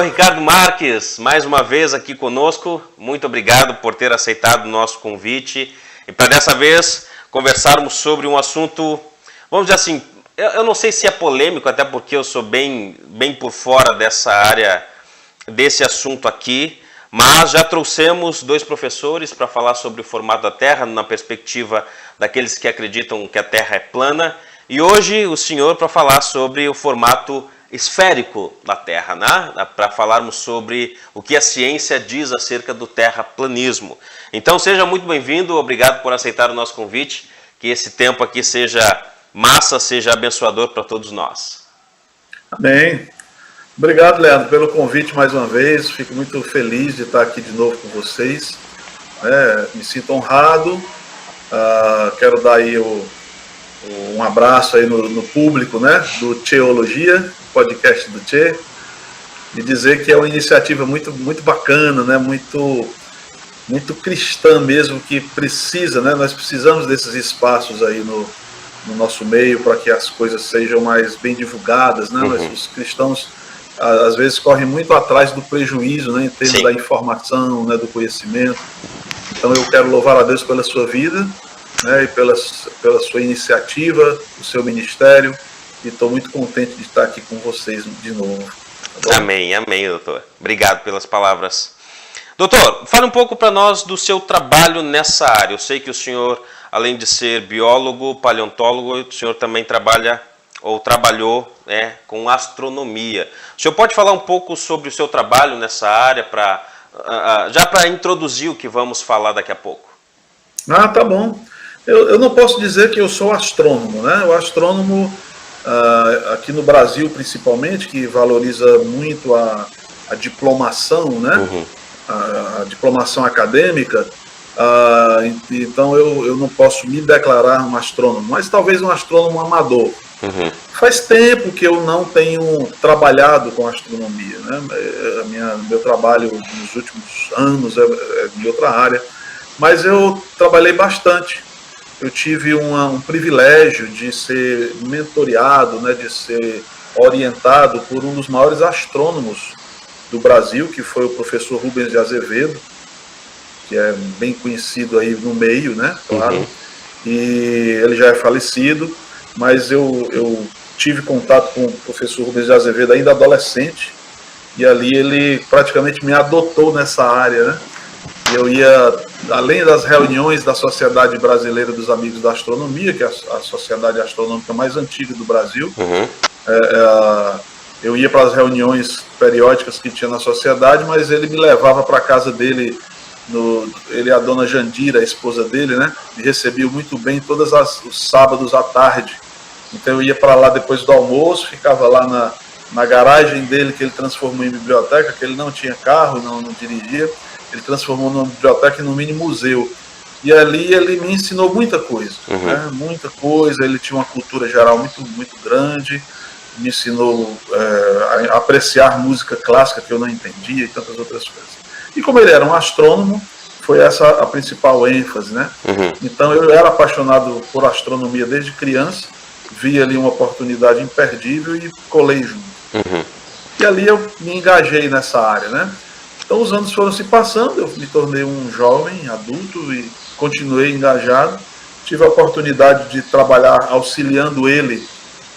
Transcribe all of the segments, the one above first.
Doutor Ricardo Marques, mais uma vez aqui conosco. Muito obrigado por ter aceitado o nosso convite. E para dessa vez conversarmos sobre um assunto, vamos dizer assim, eu não sei se é polêmico, até porque eu sou bem por fora dessa área, desse assunto aqui, mas já trouxemos dois professores para falar sobre o formato da Terra, na perspectiva daqueles que acreditam que a Terra é plana, e hoje o senhor para falar sobre o formato esférico da Terra, né? Para falarmos sobre o que a ciência diz acerca do terraplanismo. Então seja muito bem-vindo, obrigado por aceitar o nosso convite, que esse tempo aqui seja massa, seja abençoador para todos nós. Amém. Obrigado, Leandro, pelo convite mais uma vez, fico muito feliz de estar aqui de novo com vocês, me sinto honrado, quero dar aí um abraço aí no público, né, do Teologia, podcast do Tchê, e dizer que é uma iniciativa muito bacana, né, muito cristã mesmo, que precisa, né, nós precisamos desses espaços aí no nosso meio para que as coisas sejam mais bem divulgadas, né, os cristãos às vezes correm muito atrás do prejuízo, né, em termos da informação, né, do conhecimento. Então eu quero louvar a Deus pela sua vida, né, e pela sua iniciativa, o seu ministério, e estou muito contente de estar aqui com vocês de novo. Tá, amém, doutor. Obrigado pelas palavras. Doutor, fale um pouco para nós do seu trabalho nessa área. Eu sei que o senhor, além de ser biólogo, paleontólogo, o senhor também trabalhou, né, com astronomia. O senhor pode falar um pouco sobre o seu trabalho nessa área, já para introduzir o que vamos falar daqui a pouco? Tá bom. Eu não posso dizer que eu sou astrônomo, né? O astrônomo, aqui no Brasil principalmente, que valoriza muito a diplomação, né? A diplomação acadêmica, então eu não posso me declarar um astrônomo, mas talvez um astrônomo amador. Faz tempo que eu não tenho trabalhado com astronomia, né? Meu trabalho nos últimos anos é de outra área, mas eu trabalhei bastante. Eu tive um privilégio de ser mentoreado, né, de ser orientado por um dos maiores astrônomos do Brasil, que foi o professor Rubens de Azevedo, que é bem conhecido aí no meio, né, claro, e ele já é falecido, mas eu tive contato com o professor Rubens de Azevedo ainda adolescente, e ali ele praticamente me adotou nessa área, né? Eu ia, além das reuniões da Sociedade Brasileira dos Amigos da Astronomia, que é a sociedade astronômica mais antiga do Brasil, eu ia para as reuniões periódicas que tinha na sociedade, mas ele me levava para a casa dele, ele e a dona Jandira, a esposa dele, né, me recebiam muito bem todos os sábados à tarde. Então eu ia para lá depois do almoço, ficava lá na garagem dele, que ele transformou em biblioteca, que ele não tinha carro, não dirigia. Ele transformou numa biblioteca e num mini museu. E ali ele me ensinou muita coisa, né? Muita coisa. Ele tinha uma cultura geral muito grande, me ensinou a apreciar música clássica que eu não entendia e tantas outras coisas. E como ele era um astrônomo, foi essa a principal ênfase, né? Então eu era apaixonado por astronomia desde criança, vi ali uma oportunidade imperdível e colei junto. E ali eu me engajei nessa área, né? Então os anos foram se passando, eu me tornei um jovem adulto e continuei engajado. Tive a oportunidade de trabalhar auxiliando ele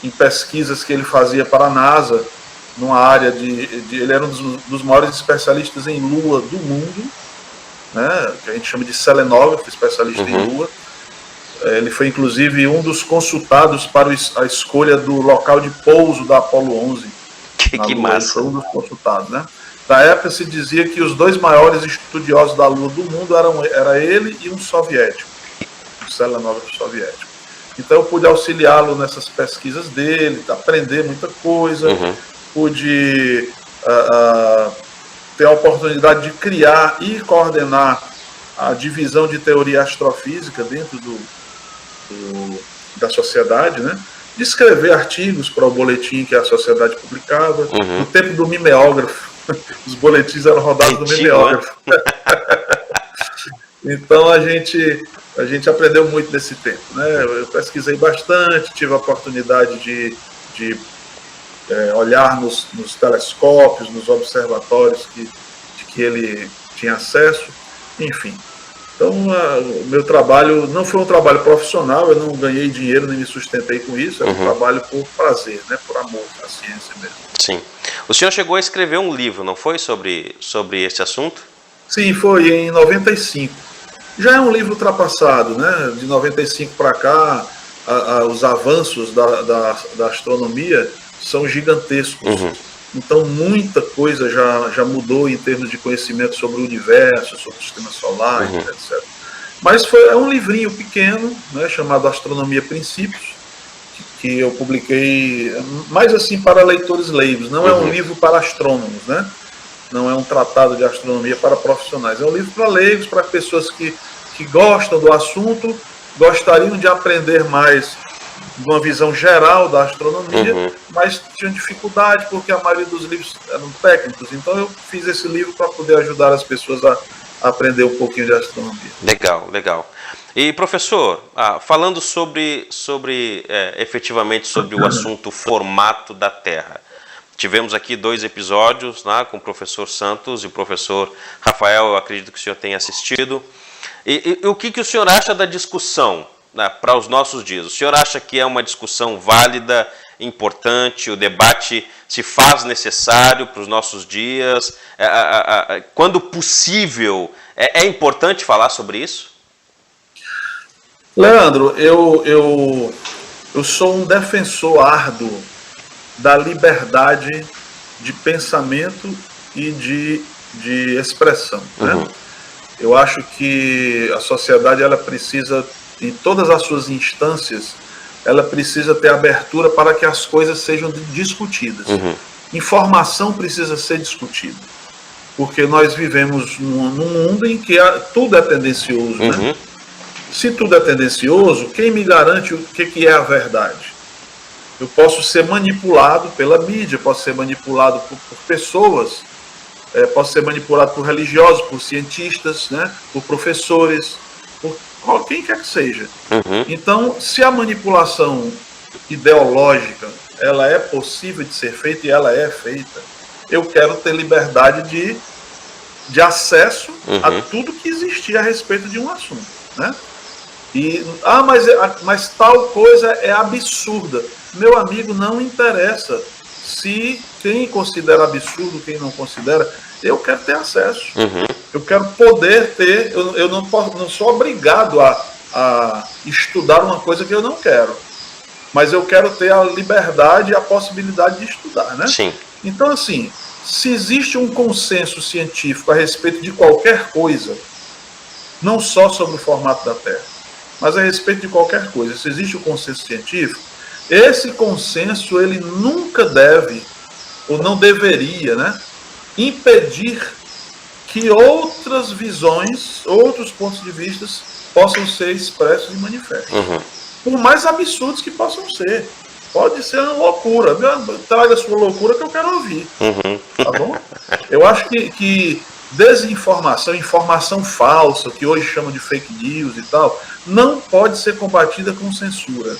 em pesquisas que ele fazia para a NASA, numa área ele era um dos maiores especialistas em Lua do mundo, né, que a gente chama de selenógrafo, especialista em Lua. Ele foi inclusive um dos consultados para a escolha do local de pouso da Apollo 11. Que massa! Ele foi um dos consultados, né? Na época se dizia que os dois maiores estudiosos da Lua do mundo era ele e um soviético, um selenógrafo soviético. Então eu pude auxiliá-lo nessas pesquisas dele, aprender muita coisa, pude ter a oportunidade de criar e coordenar a divisão de teoria astrofísica dentro da sociedade, né? De escrever artigos para o boletim que a sociedade publicava, no tempo do mimeógrafo. Os boletins eram rodados no mimeógrafo. Então a gente aprendeu muito nesse tempo, né? Eu pesquisei bastante, tive a oportunidade de olhar nos telescópios, nos observatórios de que ele tinha acesso, enfim. Então, o meu trabalho não foi um trabalho profissional, eu não ganhei dinheiro nem me sustentei com isso, é um trabalho por prazer, né, por amor à ciência mesmo. Sim. O senhor chegou a escrever um livro, não foi, sobre esse assunto? Sim, foi em 95. Já é um livro ultrapassado, né? De 95 para cá, os avanços da astronomia são gigantescos. Então, muita coisa já mudou em termos de conhecimento sobre o universo, sobre o sistema solar, etc. Mas é um livrinho pequeno, né, chamado Astronomia Princípios, que eu publiquei mais assim para leitores leigos. Não é um livro para astrônomos, né? Não é um tratado de astronomia para profissionais. É um livro para leigos, para pessoas que gostam do assunto, gostariam de aprender mais de uma visão geral da astronomia, mas tinham dificuldade porque a maioria dos livros eram técnicos. Então eu fiz esse livro para poder ajudar as pessoas a aprender um pouquinho de astronomia. Legal, legal. E professor, falando efetivamente sobre o assunto formato da Terra. Tivemos aqui 2 episódios, né, com o professor Santos e o professor Rafael, eu acredito que o senhor tenha assistido. E o que o senhor acha da discussão, né, para os nossos dias? O senhor acha que é uma discussão válida, importante, o debate se faz necessário para os nossos dias? Quando possível, é importante falar sobre isso? Leandro, eu sou um defensor árduo da liberdade de pensamento e de expressão, né? Eu acho que a sociedade, ela precisa, em todas as suas instâncias, ela precisa ter abertura para que as coisas sejam discutidas. Informação precisa ser discutida, porque nós vivemos num mundo em que tudo é tendencioso, né? Se tudo é tendencioso, quem me garante o que é a verdade? Eu posso ser manipulado pela mídia, posso ser manipulado por pessoas, posso ser manipulado por religiosos, por cientistas, né, por professores, por quem quer que seja. Então, se a manipulação ideológica ela é possível de ser feita e ela é feita, eu quero ter liberdade de acesso a tudo que existir a respeito de um assunto, né? E, mas tal coisa é absurda. Meu amigo, não interessa se quem considera absurdo, quem não considera, eu quero ter acesso. Eu quero poder ter, eu não sou obrigado a estudar uma coisa que eu não quero. Mas eu quero ter a liberdade e a possibilidade de estudar, né? Sim. Então, assim, se existe um consenso científico a respeito de qualquer coisa, não só sobre o formato da Terra, mas a respeito de qualquer coisa, se existe um consenso científico, esse consenso ele nunca deve, ou não deveria, né, impedir que outras visões, outros pontos de vista possam ser expressos e manifestos. Por mais absurdos que possam ser. Pode ser uma loucura. Traga a sua loucura que eu quero ouvir. Tá bom? Eu acho que desinformação, informação falsa, que hoje chamam de fake news e tal, não pode ser combatida com censura.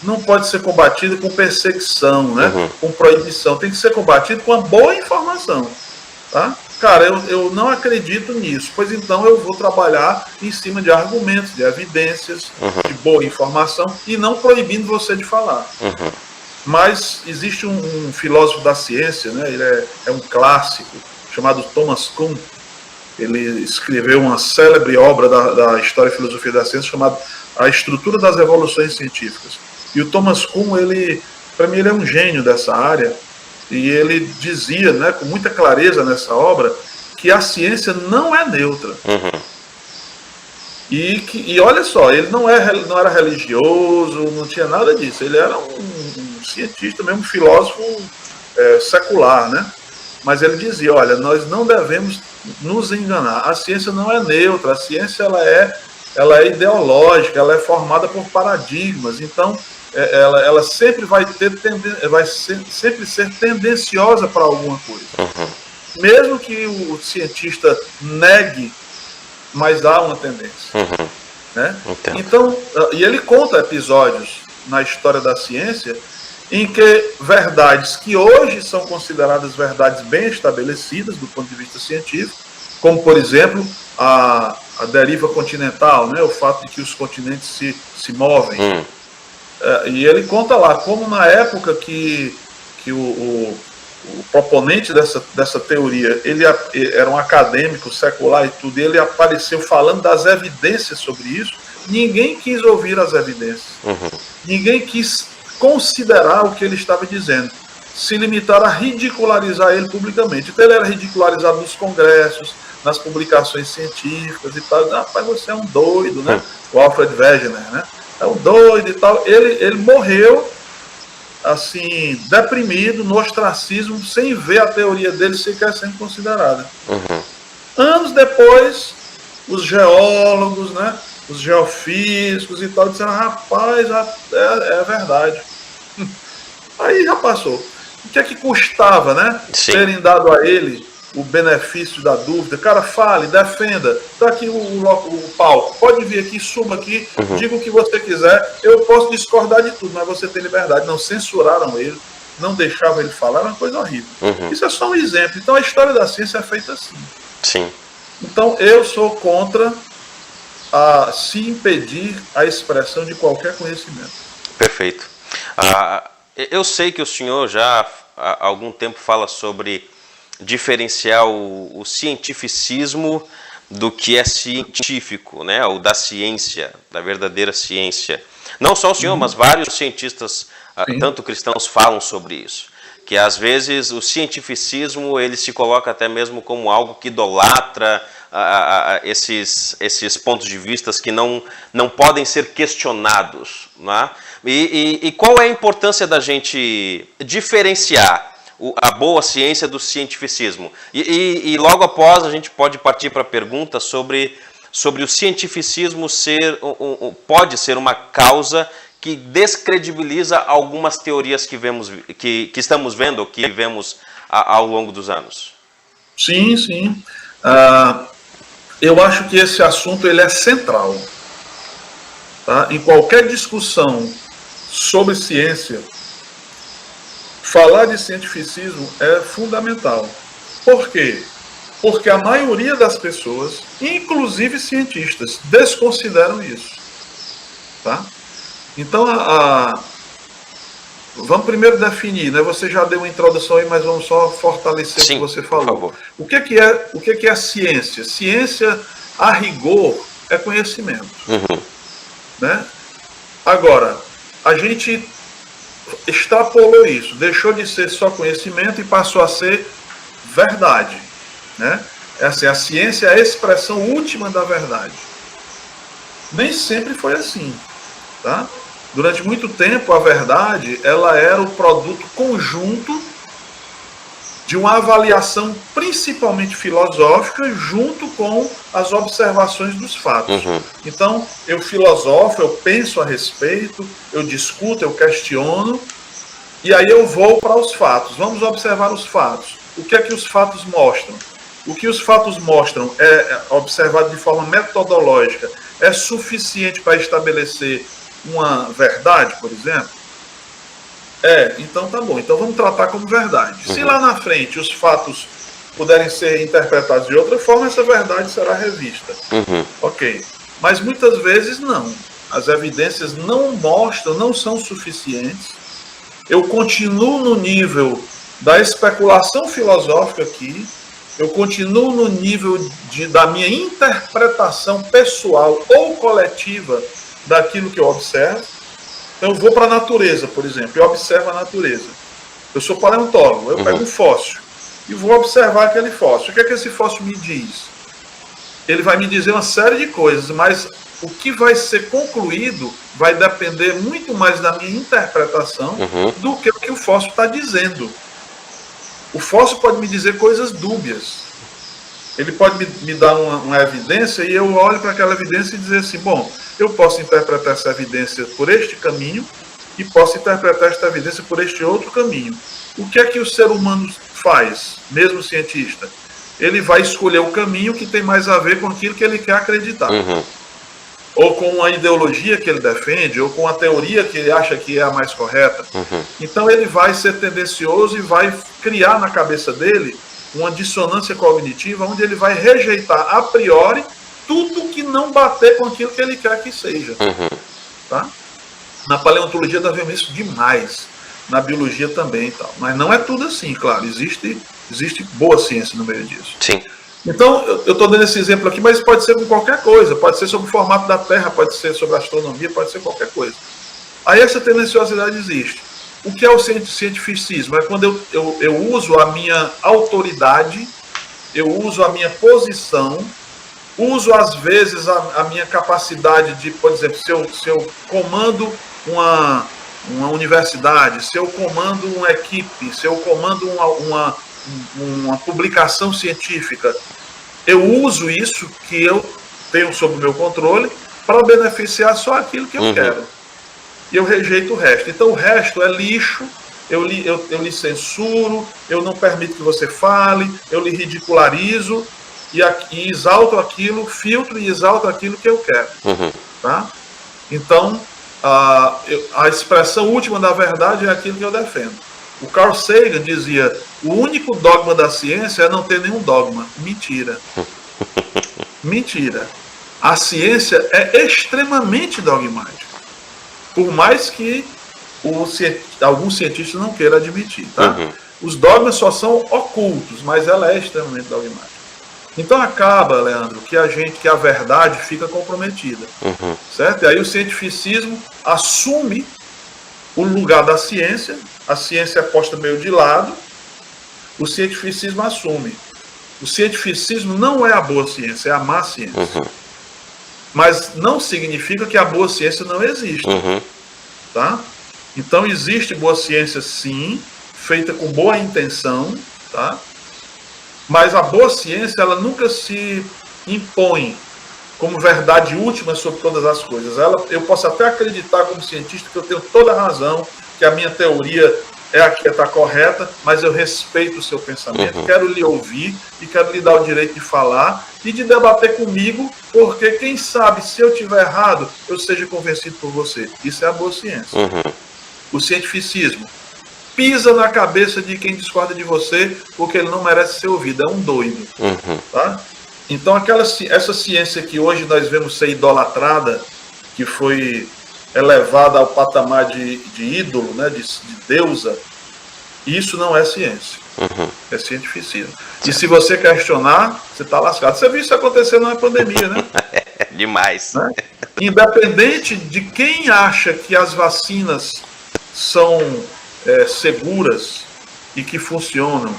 Não pode ser combatida com perseguição, né? Com proibição. Tem que ser combatido com uma boa informação. Tá? Cara, eu não acredito nisso, pois então eu vou trabalhar em cima de argumentos, de evidências, de boa informação, e não proibindo você de falar. Mas existe um filósofo da ciência, né? Ele é um clássico, chamado Thomas Kuhn. Ele escreveu uma célebre obra da história e filosofia da ciência chamada A Estrutura das Evoluções Científicas. E o Thomas Kuhn, para mim, ele é um gênio dessa área, e ele dizia, né, com muita clareza nessa obra, que a ciência não é neutra. E olha só, ele não era religioso, não tinha nada disso. Ele era um cientista, mesmo um filósofo secular, né? Mas ele dizia, olha, nós não devemos nos enganar. A ciência não é neutra, a ciência ela é ideológica, ela é formada por paradigmas. Então, ela sempre vai sempre ser tendenciosa para alguma coisa. Mesmo que o cientista negue, mas há uma tendência. Né? Então, e ele conta episódios na história da ciência em que verdades que hoje são consideradas verdades bem estabelecidas do ponto de vista científico, como, por exemplo, a deriva continental, né, o fato de que os continentes se movem. E ele conta lá como na época que o proponente dessa teoria, ele era um acadêmico secular e tudo, e ele apareceu falando das evidências sobre isso, ninguém quis ouvir as evidências. Ninguém quis considerar o que ele estava dizendo. Se limitaram a ridicularizar ele publicamente. Então ele era ridicularizado nos congressos, nas publicações científicas e tal. Rapaz, você é um doido, né? O Alfred Wegener, né? É um doido e tal. Ele morreu assim, deprimido, no ostracismo, sem ver a teoria dele sequer sendo considerada. Anos depois, os geólogos, né, os geofísicos e tal, disseram, rapaz, é verdade. Aí já passou. O que é que custava, né, terem dado a ele o benefício da dúvida? Cara, fale, defenda, está aqui o palco, pode vir aqui, suba aqui, diga o que você quiser, eu posso discordar de tudo, mas você tem liberdade. Não censuraram ele, não deixavam ele falar, era uma coisa horrível. Isso é só um exemplo. Então a história da ciência é feita assim. Sim. Então eu sou contra se impedir a expressão de qualquer conhecimento. Perfeito. Eu sei que o senhor já há algum tempo fala sobre diferenciar o cientificismo do que é científico, né? Ou da ciência, da verdadeira ciência. Não só o senhor, mas vários cientistas, tanto cristãos, falam sobre isso. Que às vezes o cientificismo ele se coloca até mesmo como algo que idolatra esses pontos de vista que não podem ser questionados. Né? E qual é a importância da gente diferenciar a boa ciência do cientificismo? E logo após a gente pode partir para a pergunta sobre o cientificismo pode ser uma causa que descredibiliza algumas teorias que estamos vendo, ou que vemos ao longo dos anos. Sim, sim. Eu acho que esse assunto ele é central. Tá? Em qualquer discussão sobre ciência, falar de cientificismo é fundamental. Por quê? Porque a maioria das pessoas, inclusive cientistas, desconsideram isso. Tá? Então, vamos primeiro definir, né? Você já deu uma introdução aí, mas vamos só fortalecer o que você falou. Por favor. O que é ciência? Ciência, a rigor, é conhecimento. Né? Agora, a gente extrapolou isso, deixou de ser só conhecimento e passou a ser verdade. Né? Assim, a ciência é a expressão última da verdade. Nem sempre foi assim. Tá? Durante muito tempo, a verdade ela era o produto conjunto de uma avaliação principalmente filosófica junto com as observações dos fatos. Então, eu filosofo, eu penso a respeito, eu discuto, eu questiono, e aí eu vou para os fatos. Vamos observar os fatos. O que é que os fatos mostram? O que os fatos mostram observado de forma metodológica, é suficiente para estabelecer uma verdade, por exemplo? Então tá bom. Então vamos tratar como verdade. Se lá na frente os fatos puderem ser interpretados de outra forma, essa verdade será revista. Ok. Mas muitas vezes não. As evidências não mostram, não são suficientes. Eu continuo no nível da especulação filosófica aqui. Eu continuo no nível da minha interpretação pessoal ou coletiva daquilo que eu observo. Então eu vou para a natureza, por exemplo, eu observo a natureza. Eu sou paleontólogo, eu pego um fóssil e vou observar aquele fóssil. O que é que esse fóssil me diz? Ele vai me dizer uma série de coisas, mas o que vai ser concluído vai depender muito mais da minha interpretação do que o que o fóssil está dizendo. O fóssil pode me dizer coisas dúbias. Ele pode me dar uma evidência e eu olho para aquela evidência e dizer assim, bom, eu posso interpretar essa evidência por este caminho e posso interpretar esta evidência por este outro caminho. O que é que o ser humano faz, mesmo cientista? Ele vai escolher o caminho que tem mais a ver com aquilo que ele quer acreditar. ou com a ideologia que ele defende, ou com a teoria que ele acha que é a mais correta. Então ele vai ser tendencioso e vai criar na cabeça dele uma dissonância cognitiva, onde ele vai rejeitar a priori tudo que não bater com aquilo que ele quer que seja. Tá? Na paleontologia nós vemos isso demais, na biologia também e tal. Mas não é tudo assim, claro, existe boa ciência no meio disso. Sim. Então, eu estou dando esse exemplo aqui, mas pode ser com qualquer coisa. Pode ser sobre o formato da Terra, pode ser sobre a astronomia, pode ser qualquer coisa. Aí essa tendenciosidade existe. O que é o cientificismo? É quando eu uso a minha autoridade, eu uso a minha posição, uso às vezes a minha capacidade de, por exemplo, se eu comando uma universidade, se eu comando uma equipe, se eu comando uma publicação científica, eu uso isso que eu tenho sob o meu controle para beneficiar só aquilo que eu quero. E eu rejeito o resto. Então o resto é lixo, eu lhe censuro, eu não permito que você fale, eu lhe ridicularizo e exalto aquilo, filtro e exalto aquilo que eu quero. Tá? Então a expressão última da verdade é aquilo que eu defendo. O Carl Sagan dizia: o único dogma da ciência é não ter nenhum dogma. Mentira. Mentira. A ciência é extremamente dogmática. Por mais que alguns cientistas não queiram admitir. Tá? Os dogmas só são ocultos, mas ela é extremamente dogmática. Então acaba, Leandro, que a verdade fica comprometida. Certo? E aí o cientificismo assume o lugar da ciência, a ciência é posta meio de lado, o cientificismo assume. O cientificismo não é a boa ciência, é a má ciência. Mas não significa que a boa ciência não existe. Tá? Então existe boa ciência sim, feita com boa intenção, tá? Mas a boa ciência ela nunca se impõe como verdade última sobre todas as coisas. Eu posso até acreditar como cientista que eu tenho toda a razão, que a minha teoria é a que está correta, mas eu respeito o seu pensamento, quero lhe ouvir e quero lhe dar o direito de falar e de debater comigo, porque quem sabe, se eu estiver errado, eu seja convencido por você. Isso é a boa ciência. O cientificismo pisa na cabeça de quem discorda de você, porque ele não merece ser ouvido, é um doido. Tá? Então essa ciência que hoje nós vemos ser idolatrada, que foi elevada ao patamar de ídolo, né, de deusa, isso não é ciência. É cientificismo. E se você questionar, você está lascado. Você viu isso acontecer na pandemia, né? Demais. Né? Independente de quem acha que as vacinas são seguras e que funcionam,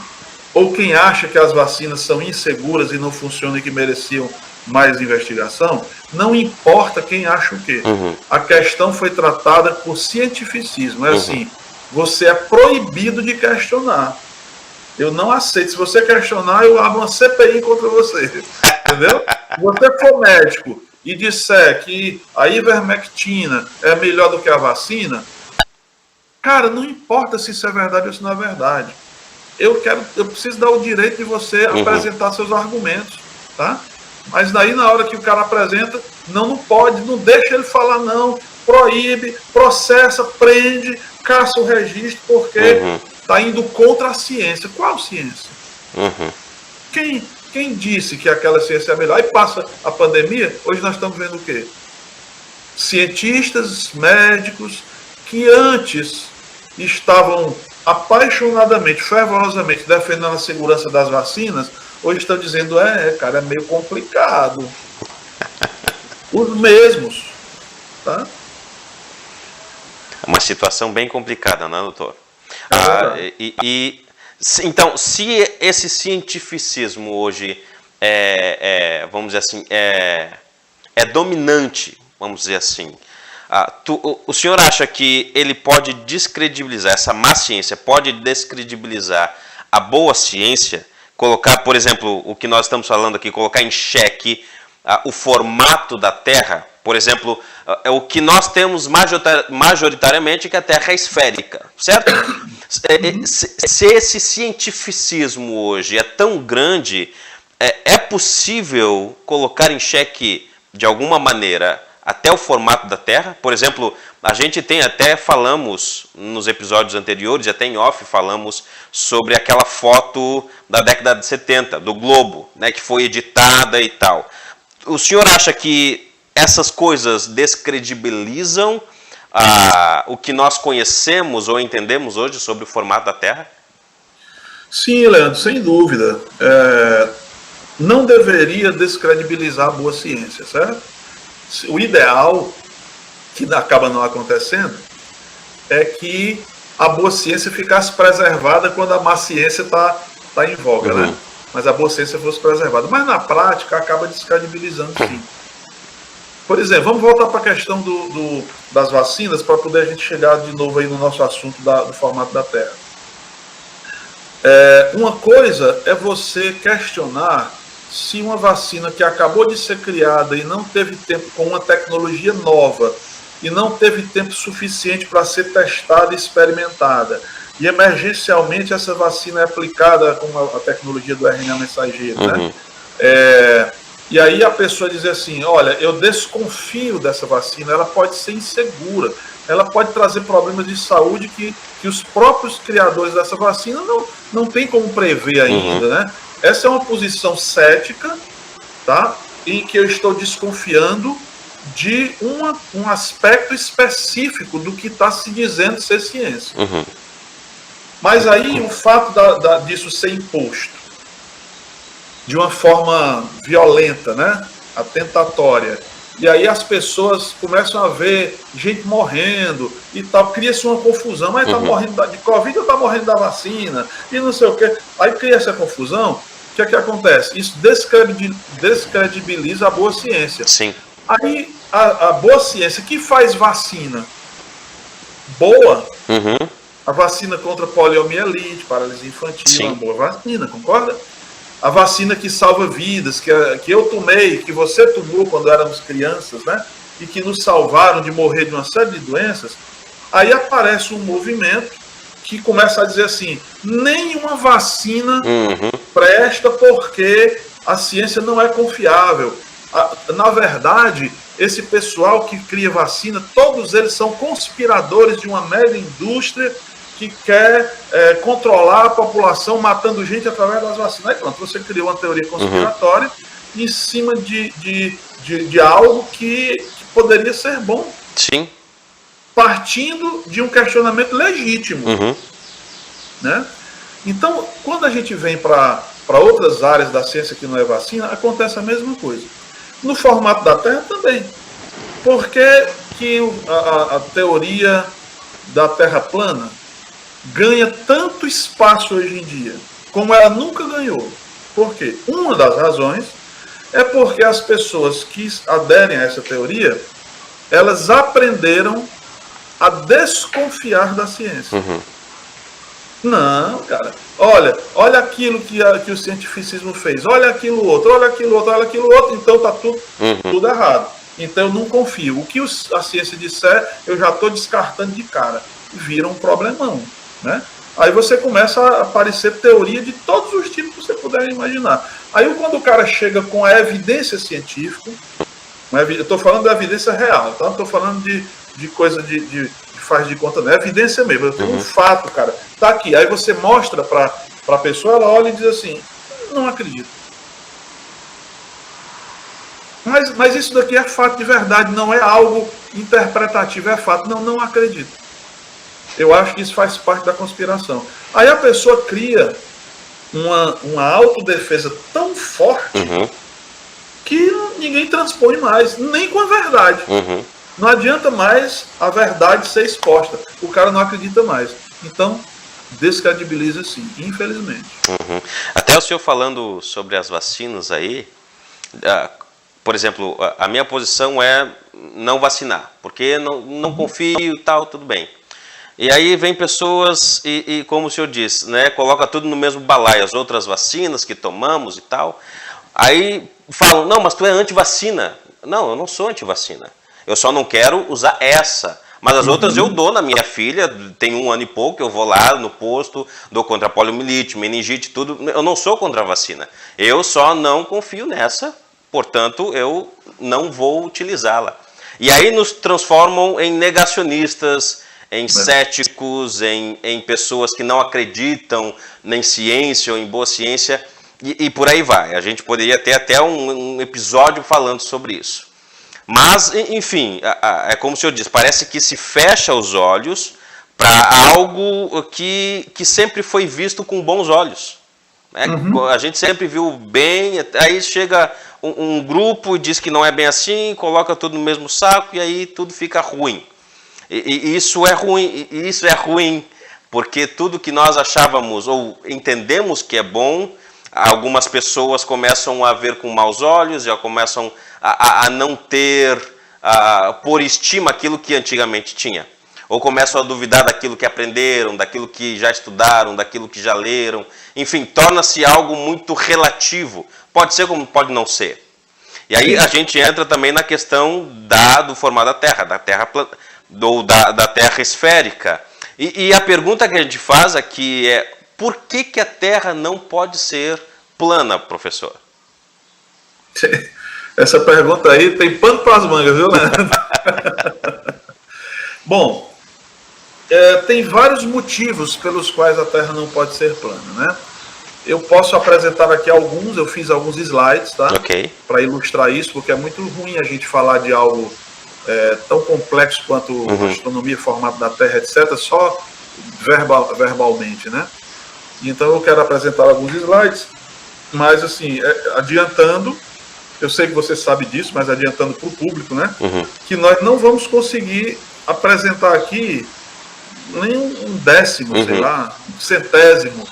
ou quem acha que as vacinas são inseguras e não funcionam e que mereciam mais investigação, não importa quem acha o quê. A questão foi tratada por cientificismo. É assim, você é proibido de questionar. Eu não aceito. Se você questionar, eu abro uma CPI contra você. Entendeu? Se você for médico e disser que a ivermectina é melhor do que a vacina, cara, não importa se isso é verdade ou se não é verdade. Eu preciso dar o direito de você apresentar seus argumentos, tá? Mas daí na hora que o cara apresenta, não pode, não deixa ele falar não, proíbe, processa, prende, caça o registro, porque está indo contra a ciência. Qual ciência? Quem disse que aquela ciência é melhor? Aí passa a pandemia, hoje nós estamos vendo o quê? Cientistas, médicos, que antes estavam apaixonadamente, fervorosamente defendendo a segurança das vacinas, hoje estão dizendo, cara, é meio complicado. Os mesmos. Tá? Uma situação bem complicada, né, doutor? Então, se esse cientificismo hoje vamos dizer assim, é dominante, vamos dizer assim, o senhor acha que ele pode descredibilizar, essa má ciência pode descredibilizar a boa ciência, colocar, por exemplo, o que nós estamos falando aqui, colocar em xeque o formato da Terra? Por exemplo, o que nós temos majoritariamente é que a Terra é esférica, certo? Se esse cientificismo hoje é tão grande, é possível colocar em xeque, de alguma maneira, até o formato da Terra? Por exemplo, a gente tem até, falamos nos episódios anteriores, até em off, falamos sobre aquela foto da década de 70, do globo, né, que foi editada e tal. O senhor acha que essas coisas descredibilizam o que nós conhecemos ou entendemos hoje sobre o formato da Terra? Sim, Leandro, sem dúvida. Não deveria descredibilizar a boa ciência, certo? O ideal, que acaba não acontecendo, é que a boa ciência ficasse preservada quando a má ciência está em voga, né? Mas a boa ciência fosse preservada. Mas na prática acaba descredibilizando, sim. Por exemplo, vamos voltar para a questão das vacinas, para poder a gente chegar de novo aí no nosso assunto do formato da Terra. Uma coisa é você questionar se uma vacina que acabou de ser criada e não teve tempo, com uma tecnologia nova, e não teve tempo suficiente para ser testada e experimentada, e emergencialmente essa vacina é aplicada com a tecnologia do RNA mensageiro, né? E aí a pessoa diz assim, olha, eu desconfio dessa vacina, ela pode ser insegura, ela pode trazer problemas de saúde que os próprios criadores dessa vacina não tem como prever ainda, né? Essa é uma posição cética, tá? Em que eu estou desconfiando de um aspecto específico do que está se dizendo ser ciência. Mas aí o fato disso ser imposto de uma forma violenta, né? Atentatória. E aí as pessoas começam a ver gente morrendo e tal, cria-se uma confusão, mas está morrendo de Covid ou está morrendo da vacina, e não sei o quê. Aí cria essa confusão, o que é que acontece? Isso descredibiliza a boa ciência. Sim. Aí a boa ciência que faz vacina boa, a vacina contra poliomielite, paralisia infantil, é uma boa vacina, concorda? A vacina que salva vidas, que eu tomei, que você tomou quando éramos crianças, né? E que nos salvaram de morrer de uma série de doenças. Aí aparece um movimento que começa a dizer assim, nenhuma vacina presta porque a ciência não é confiável. Na verdade, esse pessoal que cria vacina, todos eles são conspiradores de uma mega indústria que quer controlar a população matando gente através das vacinas. Aí pronto, você criou uma teoria conspiratória em cima de algo que poderia ser bom. Sim. Partindo de um questionamento legítimo. Né? Então, quando a gente vem para outras áreas da ciência que não é vacina, acontece a mesma coisa. No formato da Terra também. Por que a teoria da Terra plana ganha tanto espaço hoje em dia, como ela nunca ganhou? Por quê? Uma das razões é porque as pessoas que aderem a essa teoria, elas aprenderam a desconfiar da ciência. Não, cara. Olha aquilo que o cientificismo fez. Olha aquilo outro, então tá tudo errado. Então eu não confio. O que a ciência disser, eu já estou descartando de cara. Vira um problemão, né? Aí você começa a aparecer teoria de todos os tipos que você puder imaginar. Aí quando o cara chega com a evidência científica, eu estou falando da evidência real, tá? Não estou falando de coisa de faz de conta, não é evidência mesmo. Eu tenho um fato, cara. Tá aqui. Aí você mostra para a pessoa, ela olha e diz assim, não acredito. Mas isso daqui é fato de verdade, não é algo interpretativo, é fato. Não acredito. Eu acho que isso faz parte da conspiração. Aí a pessoa cria uma autodefesa tão forte que ninguém transpõe mais, nem com a verdade. Não adianta mais a verdade ser exposta. O cara não acredita mais. Então, descredibiliza sim, infelizmente. Até o senhor falando sobre as vacinas aí, por exemplo, a minha posição é não vacinar, porque não confio e tal, tudo bem. E aí vem pessoas e como o senhor disse, né, coloca tudo no mesmo balaio, as outras vacinas que tomamos e tal. Aí falam, não, mas tu é anti-vacina. Não, eu não sou anti-vacina. Eu só não quero usar essa. Mas as outras eu dou na minha filha, tem 1 ano e pouco, eu vou lá no posto, dou contra a poliomielite, meningite, tudo. Eu não sou contra a vacina. Eu só não confio nessa, portanto, eu não vou utilizá-la. E aí nos transformam em negacionistas, em céticos, em pessoas que não acreditam em ciência ou em boa ciência, e por aí vai. A gente poderia ter até um episódio falando sobre isso. Mas, enfim, é como o senhor diz, parece que se fecha os olhos para algo que sempre foi visto com bons olhos. A gente sempre viu bem, aí chega um grupo e diz que não é bem assim, coloca tudo no mesmo saco e aí tudo fica ruim. E isso é ruim, porque tudo que nós achávamos ou entendemos que é bom, algumas pessoas começam a ver com maus olhos, já começam a não ter, por estima aquilo que antigamente tinha. Ou começam a duvidar daquilo que aprenderam, daquilo que já estudaram, daquilo que já leram. Enfim, torna-se algo muito relativo. Pode ser como pode não ser. E aí a gente entra também na questão do formato da Terra, da Terra esférica. E a pergunta que a gente faz aqui é: por que a Terra não pode ser plana, professor? Essa pergunta aí tem pano para as mangas, viu, Leandro? Bom, tem vários motivos pelos quais a Terra não pode ser plana, né? Eu posso apresentar aqui alguns, eu fiz alguns slides, tá? Ok. Para ilustrar isso, porque é muito ruim a gente falar de algo tão complexo quanto a astronomia, formato da Terra, etc., só verbalmente, né? Então eu quero apresentar alguns slides, mas assim, adiantando, eu sei que você sabe disso, mas adiantando para o público, né? Que nós não vamos conseguir apresentar aqui nem um décimo, sei lá, um centésimo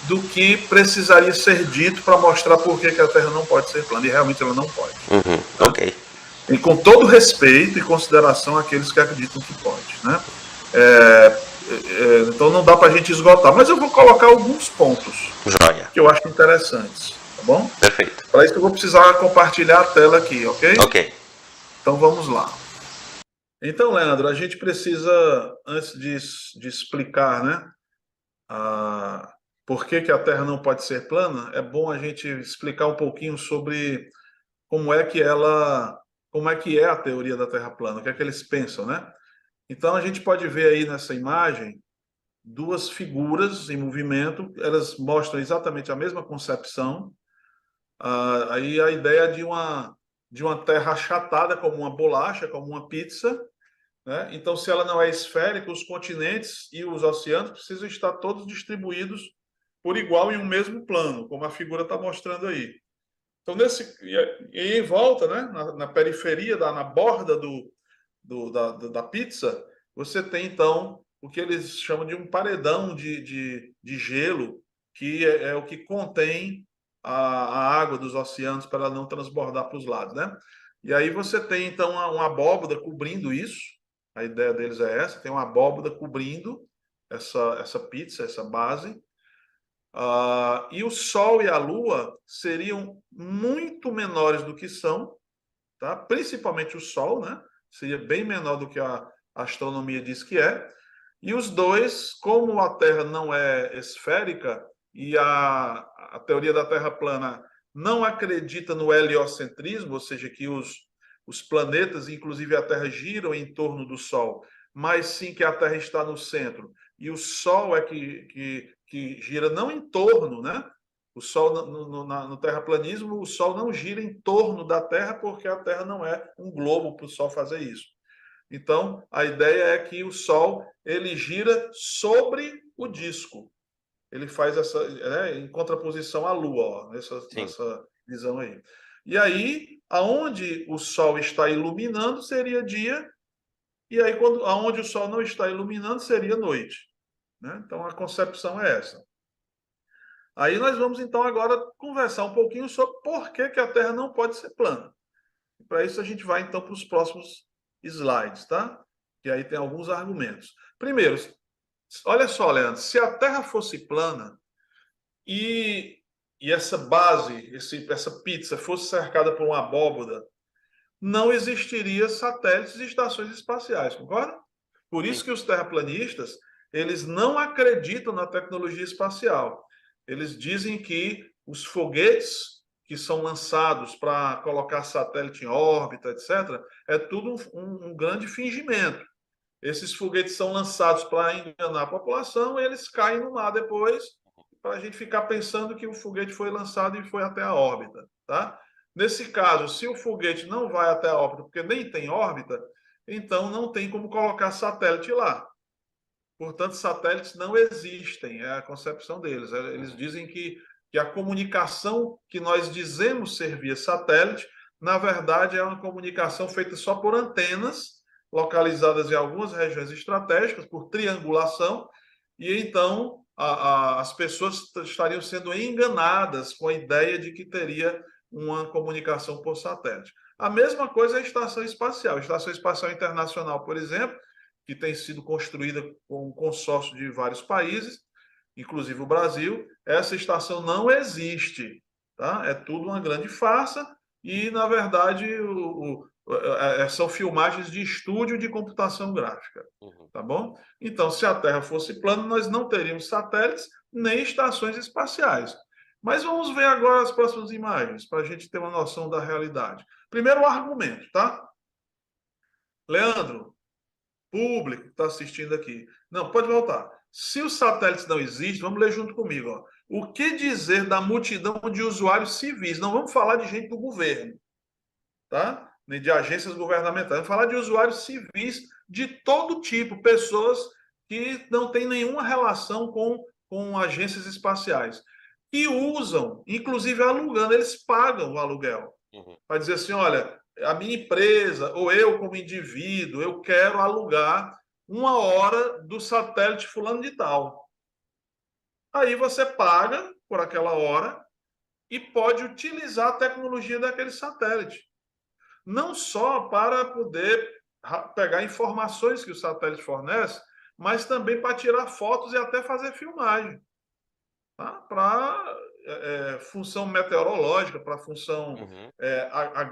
do que precisaria ser dito para mostrar por que a Terra não pode ser plana, e realmente ela não pode. Tá? Ok. E com todo respeito e consideração àqueles que acreditam que pode, né? Então não dá para a gente esgotar, mas eu vou colocar alguns pontos que eu acho interessantes, tá bom? Perfeito. Para isso eu vou precisar compartilhar a tela aqui, ok? Ok. Então vamos lá. Então, Leandro, a gente precisa, antes de explicar, né, por que a Terra não pode ser plana, é bom a gente explicar um pouquinho sobre como é que é a teoria da Terra plana, o que é que eles pensam, né? Então a gente pode ver aí nessa imagem duas figuras em movimento, elas mostram exatamente a mesma concepção. Aí a ideia de uma Terra achatada como uma bolacha, como uma pizza, né? Então, se ela não é esférica, os continentes e os oceanos precisam estar todos distribuídos por igual em um mesmo plano, como a figura está mostrando aí. Então, e em volta, né, na periferia, na borda da pizza, você tem, então, o que eles chamam de um paredão de gelo, que é o que contém a água dos oceanos para ela não transbordar para os lados, né? E aí você tem, então, uma abóboda cobrindo isso. A ideia deles é essa, tem uma abóboda cobrindo essa pizza, essa base. E o Sol e a Lua seriam muito menores do que são, tá? Principalmente o Sol, né? Seria bem menor do que a astronomia diz que é. E os dois, como a Terra não é esférica e a teoria da Terra plana não acredita no heliocentrismo, ou seja, que os planetas, inclusive a Terra, giram em torno do Sol, mas sim que a Terra está no centro. E o Sol é que gira não em torno, né? O Sol, no terraplanismo, o Sol não gira em torno da Terra, porque a Terra não é um globo para o Sol fazer isso. Então, a ideia é que o Sol ele gira sobre o disco. Ele faz essa, em contraposição à Lua, ó, nessa visão aí. E aí, aonde o Sol está iluminando seria dia, e aí aonde o Sol não está iluminando seria noite, né? Então a concepção é essa. Aí nós vamos então agora conversar um pouquinho sobre por que a Terra não pode ser plana. Para isso a gente vai então para os próximos slides, tá? E aí tem alguns argumentos. Primeiro, olha só, Leandro, se a Terra fosse plana e essa base, essa pizza fosse cercada por uma abóboda, não existiria satélites e estações espaciais, concorda? Por isso que os terraplanistas, eles não acreditam na tecnologia espacial. Eles dizem que os foguetes que são lançados para colocar satélite em órbita, etc., é tudo um grande fingimento. Esses foguetes são lançados para enganar a população e eles caem no mar depois, para a gente ficar pensando que o foguete foi lançado e foi até a órbita. Tá? Nesse caso, se o foguete não vai até a órbita, porque nem tem órbita, então não tem como colocar satélite lá. Portanto, satélites não existem, é a concepção deles. Eles dizem que a comunicação que nós dizemos ser via satélite, na verdade, é uma comunicação feita só por antenas, localizadas em algumas regiões estratégicas, por triangulação, e então as pessoas estariam sendo enganadas com a ideia de que teria uma comunicação por satélite. A mesma coisa é a estação espacial. A Estação Espacial Internacional, por exemplo, que tem sido construída com um consórcio de vários países, inclusive o Brasil, essa estação não existe. Tá? É tudo uma grande farsa e, na verdade, são filmagens de estúdio de computação gráfica. Tá bom? Então, se a Terra fosse plana, nós não teríamos satélites nem estações espaciais. Mas vamos ver agora as próximas imagens, para a gente ter uma noção da realidade. Primeiro, o argumento, tá? Leandro, público que está assistindo aqui. Não, pode voltar. Se os satélites não existem, vamos ler junto comigo. Ó. O que dizer da multidão de usuários civis? Não vamos falar de gente do governo, tá? Nem de agências governamentais. Vamos falar de usuários civis de todo tipo, pessoas que não têm nenhuma relação com agências espaciais. E usam, inclusive alugando, eles pagam o aluguel. Para dizer assim, olha, a minha empresa, ou eu como indivíduo, eu quero alugar 1 hora do satélite fulano de tal. Aí você paga por aquela hora e pode utilizar a tecnologia daquele satélite. Não só para poder pegar informações que o satélite fornece, mas também para tirar fotos e até fazer filmagem. Tá? Para função meteorológica, para função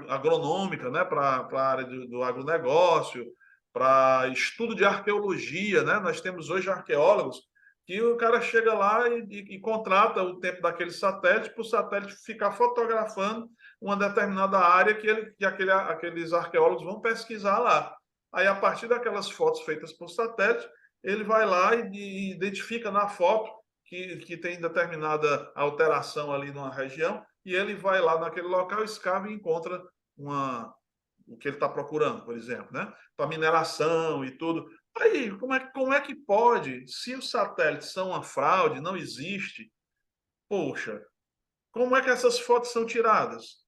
agronômica, né? Para a área do agronegócio, para estudo de arqueologia. Né? Nós temos hoje arqueólogos que o cara chega lá e contrata o tempo daquele satélite para o satélite ficar fotografando uma determinada área que aqueles arqueólogos vão pesquisar lá. Aí, a partir daquelas fotos feitas por satélite, ele vai lá e identifica na foto que tem determinada alteração ali numa região, e ele vai lá naquele local, escava e encontra o que ele está procurando, por exemplo, né? Para mineração e tudo. Aí, como é que pode, se os satélites são uma fraude, não existe, poxa, como é que essas fotos são tiradas?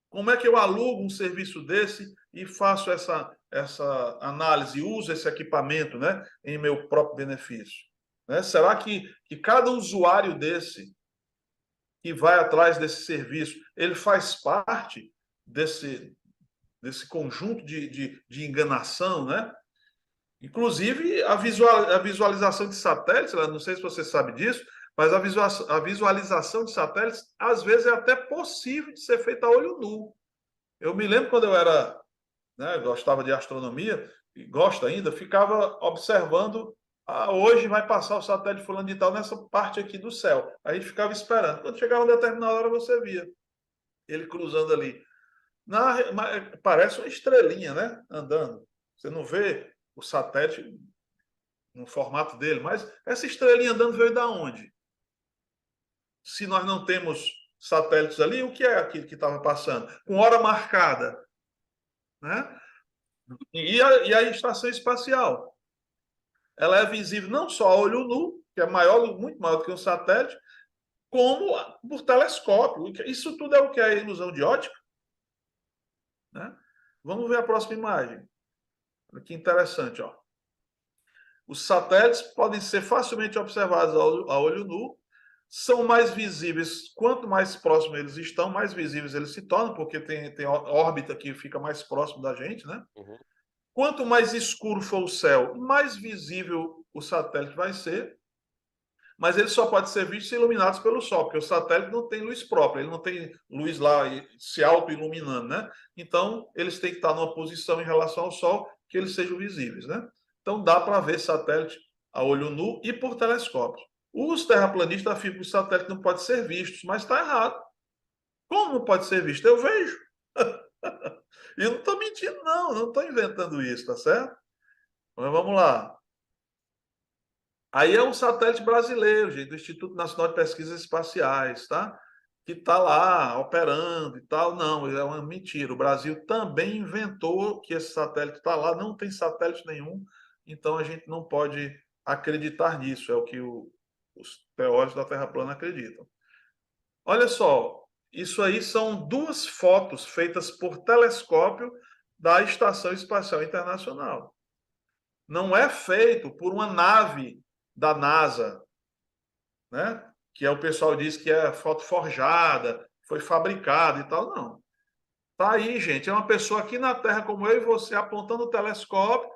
Como é que eu alugo um serviço desse e faço essa análise, uso esse equipamento, né, em meu próprio benefício? Né? Será que cada usuário desse que vai atrás desse serviço, ele faz parte desse conjunto de enganação, né? Inclusive, a visualização de satélites, não sei se você sabe disso, mas a visualização de satélites, às vezes, é até possível de ser feita a olho nu. Eu me lembro quando eu era, né, gostava de astronomia, e gosto ainda, ficava observando, hoje vai passar o satélite fulano de tal nessa parte aqui do céu. Aí a gente ficava esperando. Quando chegava uma determinada hora, você via ele cruzando ali. Parece uma estrelinha, né, andando. Você não vê o satélite no formato dele, mas essa estrelinha andando veio da onde? Se nós não temos satélites ali, o que é aquilo que estava passando? Com hora marcada, né? E a estação espacial? Ela é visível não só a olho nu, que é muito maior do que um satélite, como por telescópio. Isso tudo é o que é ilusão de ótica, né? Vamos ver a próxima imagem. Olha que interessante, ó. Os satélites podem ser facilmente observados a olho nu, são mais visíveis, quanto mais próximo eles estão, mais visíveis eles se tornam, porque tem órbita que fica mais próximo da gente, né? Quanto mais escuro for o céu, mais visível o satélite vai ser, mas ele só pode ser visto se iluminados pelo Sol, porque o satélite não tem luz própria, ele não tem luz lá se auto-iluminando, né? Então, eles têm que estar numa posição em relação ao Sol que eles sejam visíveis, né? Então, dá para ver satélite a olho nu e por telescópio. Os terraplanistas afirmam que o satélite não pode ser visto, mas está errado. Como não pode ser visto? Eu vejo. E eu não estou mentindo, não estou inventando isso, tá certo? Mas vamos lá. Aí é um satélite brasileiro, gente, do Instituto Nacional de Pesquisas Espaciais, tá? Que está lá operando e tal. Não, é uma mentira. O Brasil também inventou que esse satélite está lá, não tem satélite nenhum, então a gente não pode acreditar nisso, é o que os teóricos da Terra plana acreditam. Olha só, isso aí são 2 fotos feitas por telescópio da Estação Espacial Internacional. Não é feito por uma nave da NASA, né? Que é o pessoal diz que é foto forjada, foi fabricada e tal, não. Tá aí, gente, é uma pessoa aqui na Terra como eu e você apontando o telescópio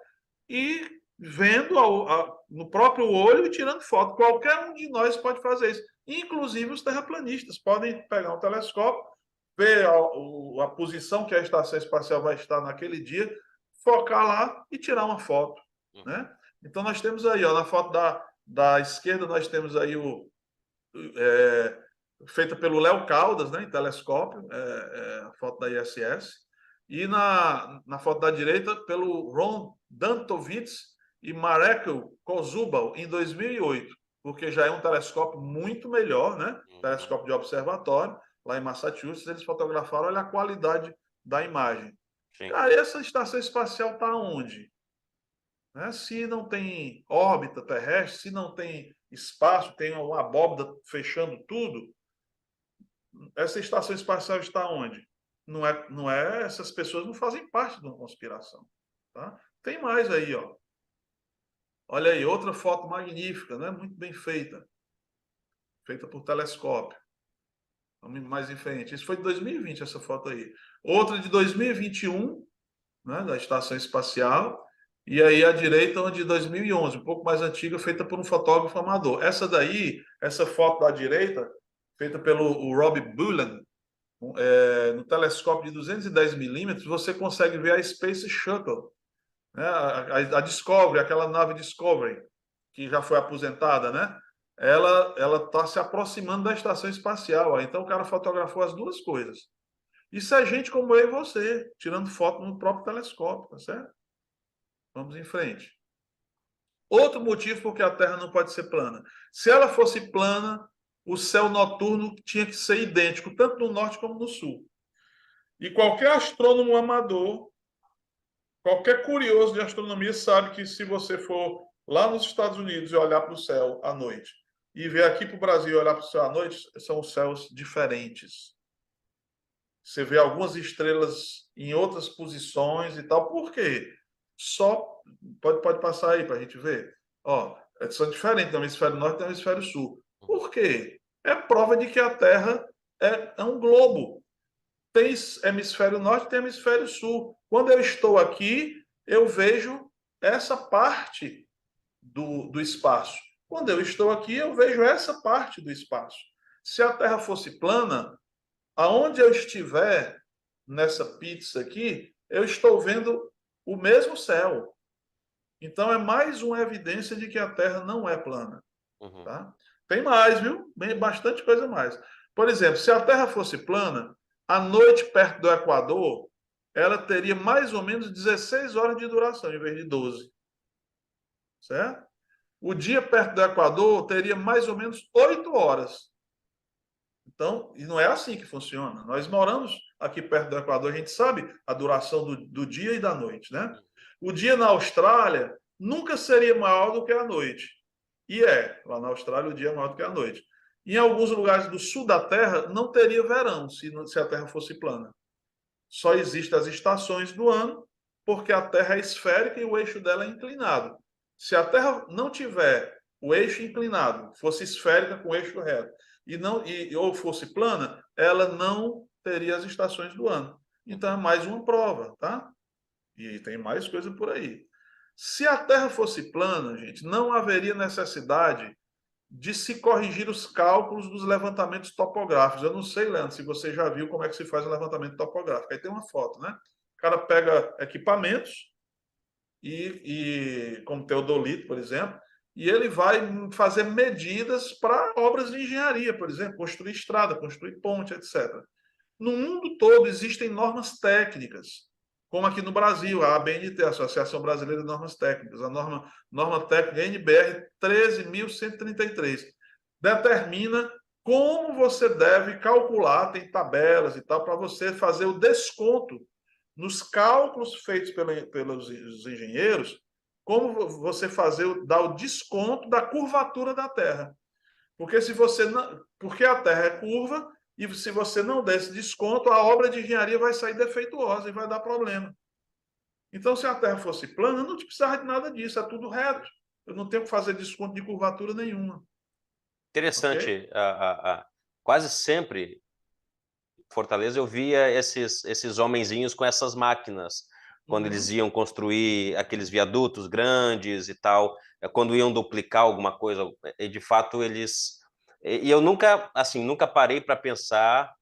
e vendo no próprio olho e tirando foto. Qualquer um de nós pode fazer isso, inclusive os terraplanistas podem pegar um telescópio, ver a posição que a estação espacial vai estar naquele dia, focar lá e tirar uma foto, né? Então nós temos aí, ó, na foto da esquerda nós temos aí feita pelo Léo Caldas, né, em telescópio, a foto da ISS, e na foto da direita pelo Ron Dantovitz e Marek Kozubal, em 2008, porque já é um telescópio muito melhor, né, telescópio de observatório, lá em Massachusetts, eles fotografaram, olha a qualidade da imagem. Sim. Cara, essa estação espacial está onde? Né? Se não tem órbita terrestre, se não tem espaço, tem uma abóbada fechando tudo, essa estação espacial está onde? Não é, essas pessoas não fazem parte de uma conspiração. Tá? Tem mais aí, ó. Olha aí, outra foto magnífica, né? Muito bem feita. Feita por telescópio. Vamos mais em frente. Isso foi de 2020, essa foto aí. Outra de 2021, né, da estação espacial. E aí à direita, uma de 2011, um pouco mais antiga, feita por um fotógrafo amador. Essa daí, essa foto da direita, feita pelo Rob Bullen, no telescópio de 210 milímetros, você consegue ver a Space Shuttle, né? A Discovery, aquela nave Discovery, que já foi aposentada, né? Ela está se aproximando da estação espacial. Então o cara fotografou as 2 coisas. Isso é gente como eu e você, tirando foto no próprio telescópio, tá certo? Vamos em frente. Outro motivo por que a Terra não pode ser plana. Se ela fosse plana, o céu noturno tinha que ser idêntico, tanto no norte como no sul. E qualquer astrônomo amador, qualquer curioso de astronomia sabe que se você for lá nos Estados Unidos e olhar para o céu à noite, e ver aqui para o Brasil e olhar para o céu à noite, são céus diferentes. Você vê algumas estrelas em outras posições e tal. Por quê? Só pode passar aí para a gente ver. Ó, são diferentes do hemisfério norte e do hemisfério sul. Por quê? É prova de que a Terra é um globo. Tem hemisfério norte e tem hemisfério sul. Quando eu estou aqui, eu vejo essa parte do espaço. Quando eu estou aqui, eu vejo essa parte do espaço. Se a Terra fosse plana, aonde eu estiver nessa pizza aqui, eu estou vendo o mesmo céu. Então é mais uma evidência de que a Terra não é plana. Tá? Tem mais, viu? Bastante coisa mais. Por exemplo, se a Terra fosse plana, a noite perto do Equador, ela teria mais ou menos 16 horas de duração, em vez de 12. Certo? O dia perto do Equador teria mais ou menos 8 horas. Então, e não é assim que funciona. Nós moramos aqui perto do Equador, a gente sabe a duração do dia e da noite, né? O dia na Austrália nunca seria maior do que a noite. E lá na Austrália o dia é maior do que a noite. Em alguns lugares do sul da Terra não teria verão se a Terra fosse plana. Só existem as estações do ano, porque a Terra é esférica e o eixo dela é inclinado. Se a Terra não tiver o eixo inclinado, fosse esférica com o eixo reto, ou fosse plana, ela não teria as estações do ano. Então é mais uma prova, tá? E tem mais coisa por aí. Se a Terra fosse plana, gente, não haveria necessidade de se corrigir os cálculos dos levantamentos topográficos. Eu não sei, Leandro, se você já viu como é que se faz um levantamento topográfico. Aí tem uma foto, né? O cara pega equipamentos, como teodolito, por exemplo, e ele vai fazer medidas para obras de engenharia, por exemplo, construir estrada, construir ponte, etc. No mundo todo existem normas técnicas, como aqui no Brasil, a ABNT, a Associação Brasileira de Normas Técnicas, a norma técnica NBR 13.133, determina como você deve calcular, tem tabelas e tal, para você fazer o desconto nos cálculos feitos pelos engenheiros, como você dar o desconto da curvatura da Terra. Porque se você não, porque a Terra é curva e se você não der esse desconto, a obra de engenharia vai sair defeituosa e vai dar problema. Então, se a Terra fosse plana, eu não precisava de nada disso, é tudo reto. Eu não tenho que fazer desconto de curvatura nenhuma. Interessante. Okay? Quase sempre, em Fortaleza, eu via esses homenzinhos com essas máquinas, quando eles iam construir aqueles viadutos grandes e tal, quando iam duplicar alguma coisa, e de fato eles... E eu nunca, assim, nunca parei para pensar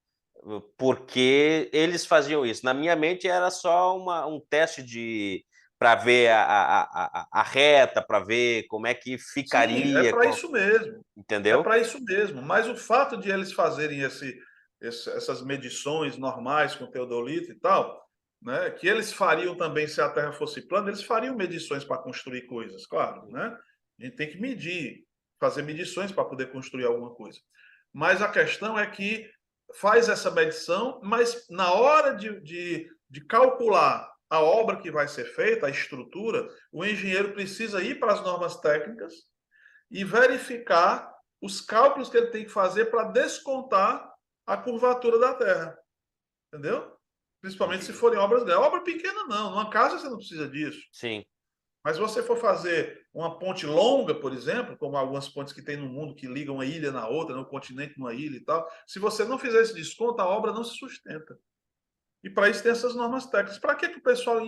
por que eles faziam isso. Na minha mente era só um teste de para ver a reta, para ver como é que Sim, é ficaria, para isso mesmo. É entendeu? para isso mesmo. Mas o fato de eles fazerem essas medições normais com teodolito e tal, né, que eles fariam também se a Terra fosse plana, eles fariam medições para construir coisas, claro. Né? A gente tem que medir, fazer medições para poder construir alguma coisa. Mas a questão é que faz essa medição, mas na hora de calcular a obra que vai ser feita, a estrutura, o engenheiro precisa ir para as normas técnicas e verificar os cálculos que ele tem que fazer para descontar a curvatura da Terra. Entendeu? Principalmente se forem obras grandes. Obra pequena, não. Numa casa você não precisa disso. Sim. Mas se você for fazer uma ponte longa, por exemplo, como algumas pontes que tem no mundo que ligam uma ilha na outra, no continente numa ilha e tal, se você não fizer esse desconto, a obra não se sustenta. E para isso tem essas normas técnicas. Para que o pessoal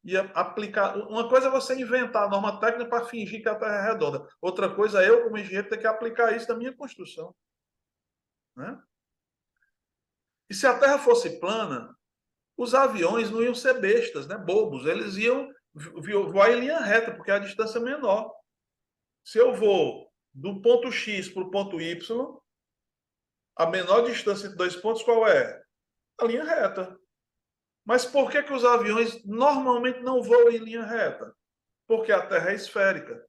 ia aplicar? Uma coisa é você inventar a norma técnica para fingir que a Terra é redonda. Outra coisa é eu, como engenheiro, ter que aplicar isso na minha construção. Né? E se a Terra fosse plana, os aviões não iam ser bestas, né? Bobos. Eles iam voar em linha reta, porque a distância é menor. Se eu vou do ponto X para o ponto Y, a menor distância entre dois pontos qual é? A linha reta. Mas por que os aviões normalmente não voam em linha reta? Porque a Terra é esférica.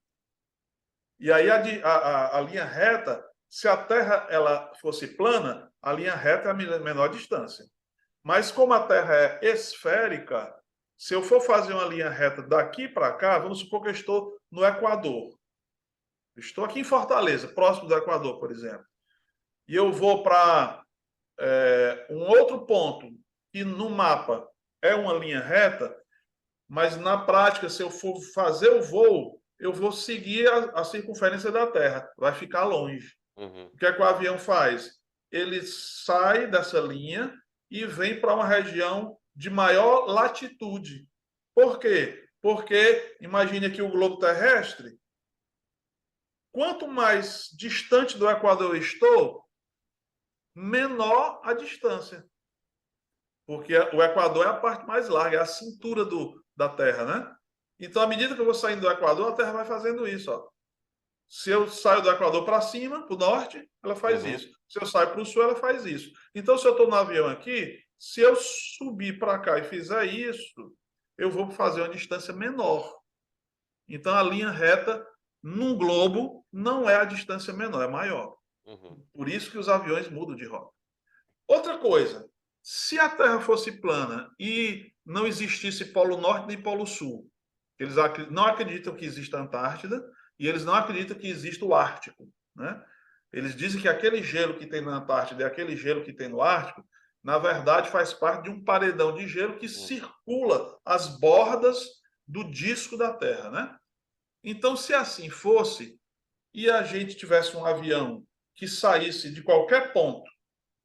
E aí a linha reta, se a Terra ela fosse plana, a linha reta é a menor distância. Mas como a Terra é esférica, se eu for fazer uma linha reta daqui para cá, vamos supor que eu estou no Equador. Estou aqui em Fortaleza, próximo do Equador, por exemplo. E eu vou para um outro ponto, que no mapa é uma linha reta, mas na prática, se eu for fazer o voo, eu vou seguir a circunferência da Terra, vai ficar longe. Uhum. O que é que o avião faz? Ele sai dessa linha e vem para uma região de maior latitude. Por quê? Porque imagine aqui o globo terrestre. Quanto mais distante do Equador eu estou, menor a distância. Porque o Equador é a parte mais larga, é a cintura da Terra, né? Então, à medida que eu vou saindo do Equador, a Terra vai fazendo isso. Ó. Se eu saio do Equador para cima, para o norte, ela faz isso. Se eu saio para o sul, ela faz isso. Então, se eu estou no avião aqui, se eu subir para cá e fizer isso, eu vou fazer uma distância menor. Então, a linha reta num globo não é a distância menor, é maior. Uhum. Por isso que os aviões mudam de rota. Outra coisa, se a Terra fosse plana e não existisse Polo Norte nem Polo Sul, eles não acreditam que exista a Antártida e eles não acreditam que exista o Ártico. Né? Eles dizem que aquele gelo que tem na Antártida e aquele gelo que tem no Ártico, na verdade, faz parte de um paredão de gelo que circula as bordas do disco da Terra. Né? Então, se assim fosse, e a gente tivesse um avião que saísse de qualquer ponto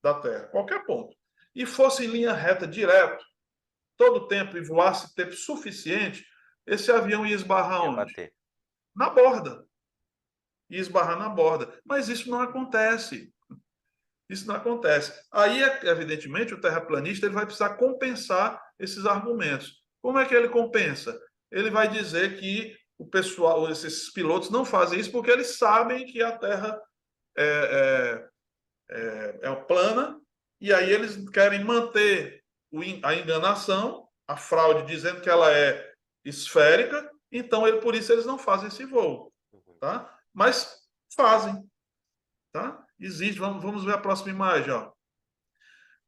da Terra, qualquer ponto, e fosse em linha reta direto, todo o tempo, e voasse tempo suficiente, esse avião ia esbarrar Ia onde? bater. Na borda. Ia esbarrar na borda. Mas isso não acontece. Isso não acontece. Aí, evidentemente, o terraplanista ele vai precisar compensar esses argumentos. Como é que ele compensa? Ele vai dizer que o pessoal, esses pilotos não fazem isso porque eles sabem que a Terra é plana e aí eles querem manter a enganação, a fraude, dizendo que ela é esférica, então por isso eles não fazem esse voo. Tá? Mas fazem. Tá? Existe, vamos ver a próxima imagem. Ó.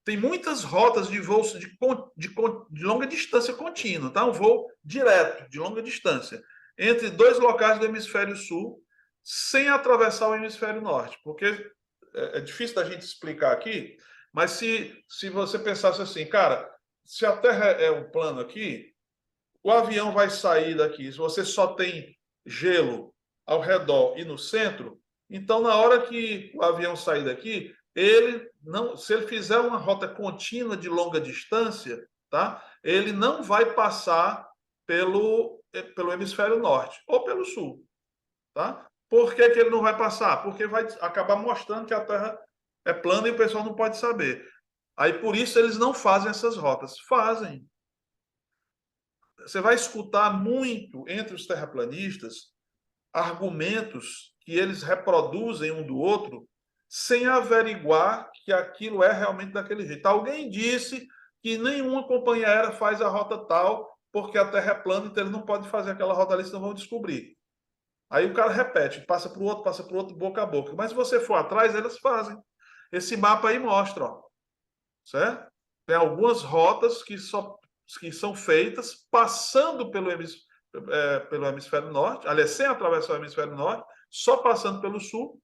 Tem muitas rotas de voos de longa distância contínua, tá? Um voo direto, de longa distância, entre dois locais do hemisfério sul, sem atravessar o hemisfério norte, porque é difícil da gente explicar aqui, mas se você pensasse assim, cara, se a Terra é um plano aqui, o avião vai sair daqui, se você só tem gelo ao redor e no centro, então na hora que o avião sair daqui, ele não, se ele fizer uma rota contínua de longa distância, tá? Ele não vai passar pelo hemisfério norte ou pelo sul, tá? Por que, que ele não vai passar? Porque vai acabar mostrando que a Terra é plana e o pessoal não pode saber. Aí por isso eles não fazem essas rotas. Fazem. Você vai escutar muito entre os terraplanistas argumentos que eles reproduzem um do outro sem averiguar que aquilo é realmente daquele jeito. Alguém disse que nenhuma companhia aérea faz a rota tal porque a Terra é plana, então ele não pode fazer aquela rota ali, senão vão descobrir. Aí o cara repete, passa para o outro, boca a boca. Mas se você for atrás, eles fazem. Esse mapa aí mostra, ó, certo? Tem algumas rotas que são feitas passando pelo hemisfério norte, aliás, sem atravessar o hemisfério norte, só passando pelo sul,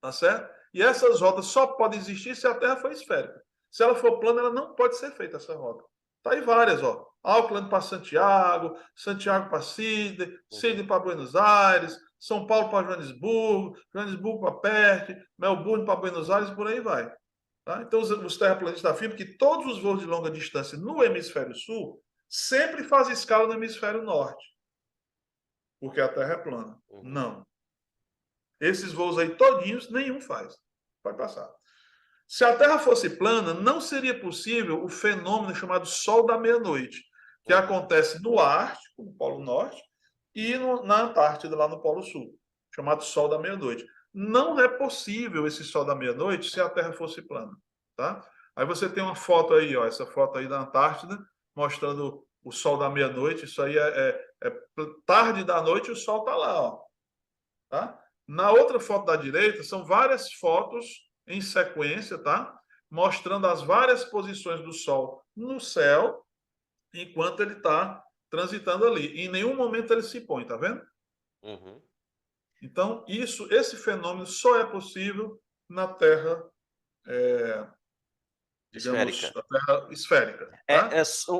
tá certo? E essas rotas só podem existir se a Terra for esférica. Se ela for plana, ela não pode ser feita essa rota. Tá aí várias, ó. Auckland para Santiago, Santiago para Sydney, Sydney para Buenos Aires, São Paulo para Joanesburgo, Joanesburgo para Perth, Melbourne para Buenos Aires, por aí vai. Tá? Então, os terraplanistas afirmam que todos os voos de longa distância no hemisfério sul sempre fazem escala no hemisfério norte, porque a Terra é plana. Não. Esses voos aí todinhos, nenhum faz. Vai passar. Se a Terra fosse plana, não seria possível o fenômeno chamado Sol da Meia-Noite, que acontece no Ártico, no Polo Norte, e na Antártida, lá no Polo Sul, chamado Sol da Meia-Noite. Não é possível esse Sol da Meia-Noite se a Terra fosse plana. Tá? Aí você tem uma foto aí, ó, essa foto aí da Antártida, mostrando o Sol da Meia-Noite. Isso aí é tarde da noite e o Sol está lá. Ó, tá? Na outra foto da direita, são várias fotos em sequência, tá? Mostrando as várias posições do Sol no céu, enquanto ele está transitando ali. Em nenhum momento ele se põe, tá vendo? Uhum. Então, esse fenômeno só é possível na Terra, digamos, Esférica. a Terra esférica, tá?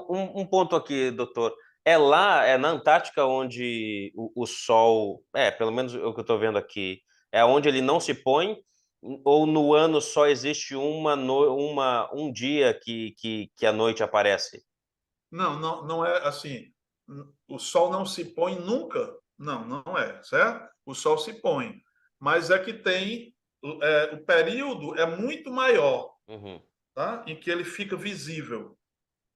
Um ponto aqui, doutor. É lá, é na Antártica onde o Sol, pelo menos o que eu estou vendo aqui, é onde ele não se põe, ou no ano só existe um dia que a noite aparece? Não, não, não é assim. O Sol não se põe nunca. Não, não é, certo? O Sol se põe. Mas é que tem. O período é muito maior, Uhum. tá? Em que ele fica visível.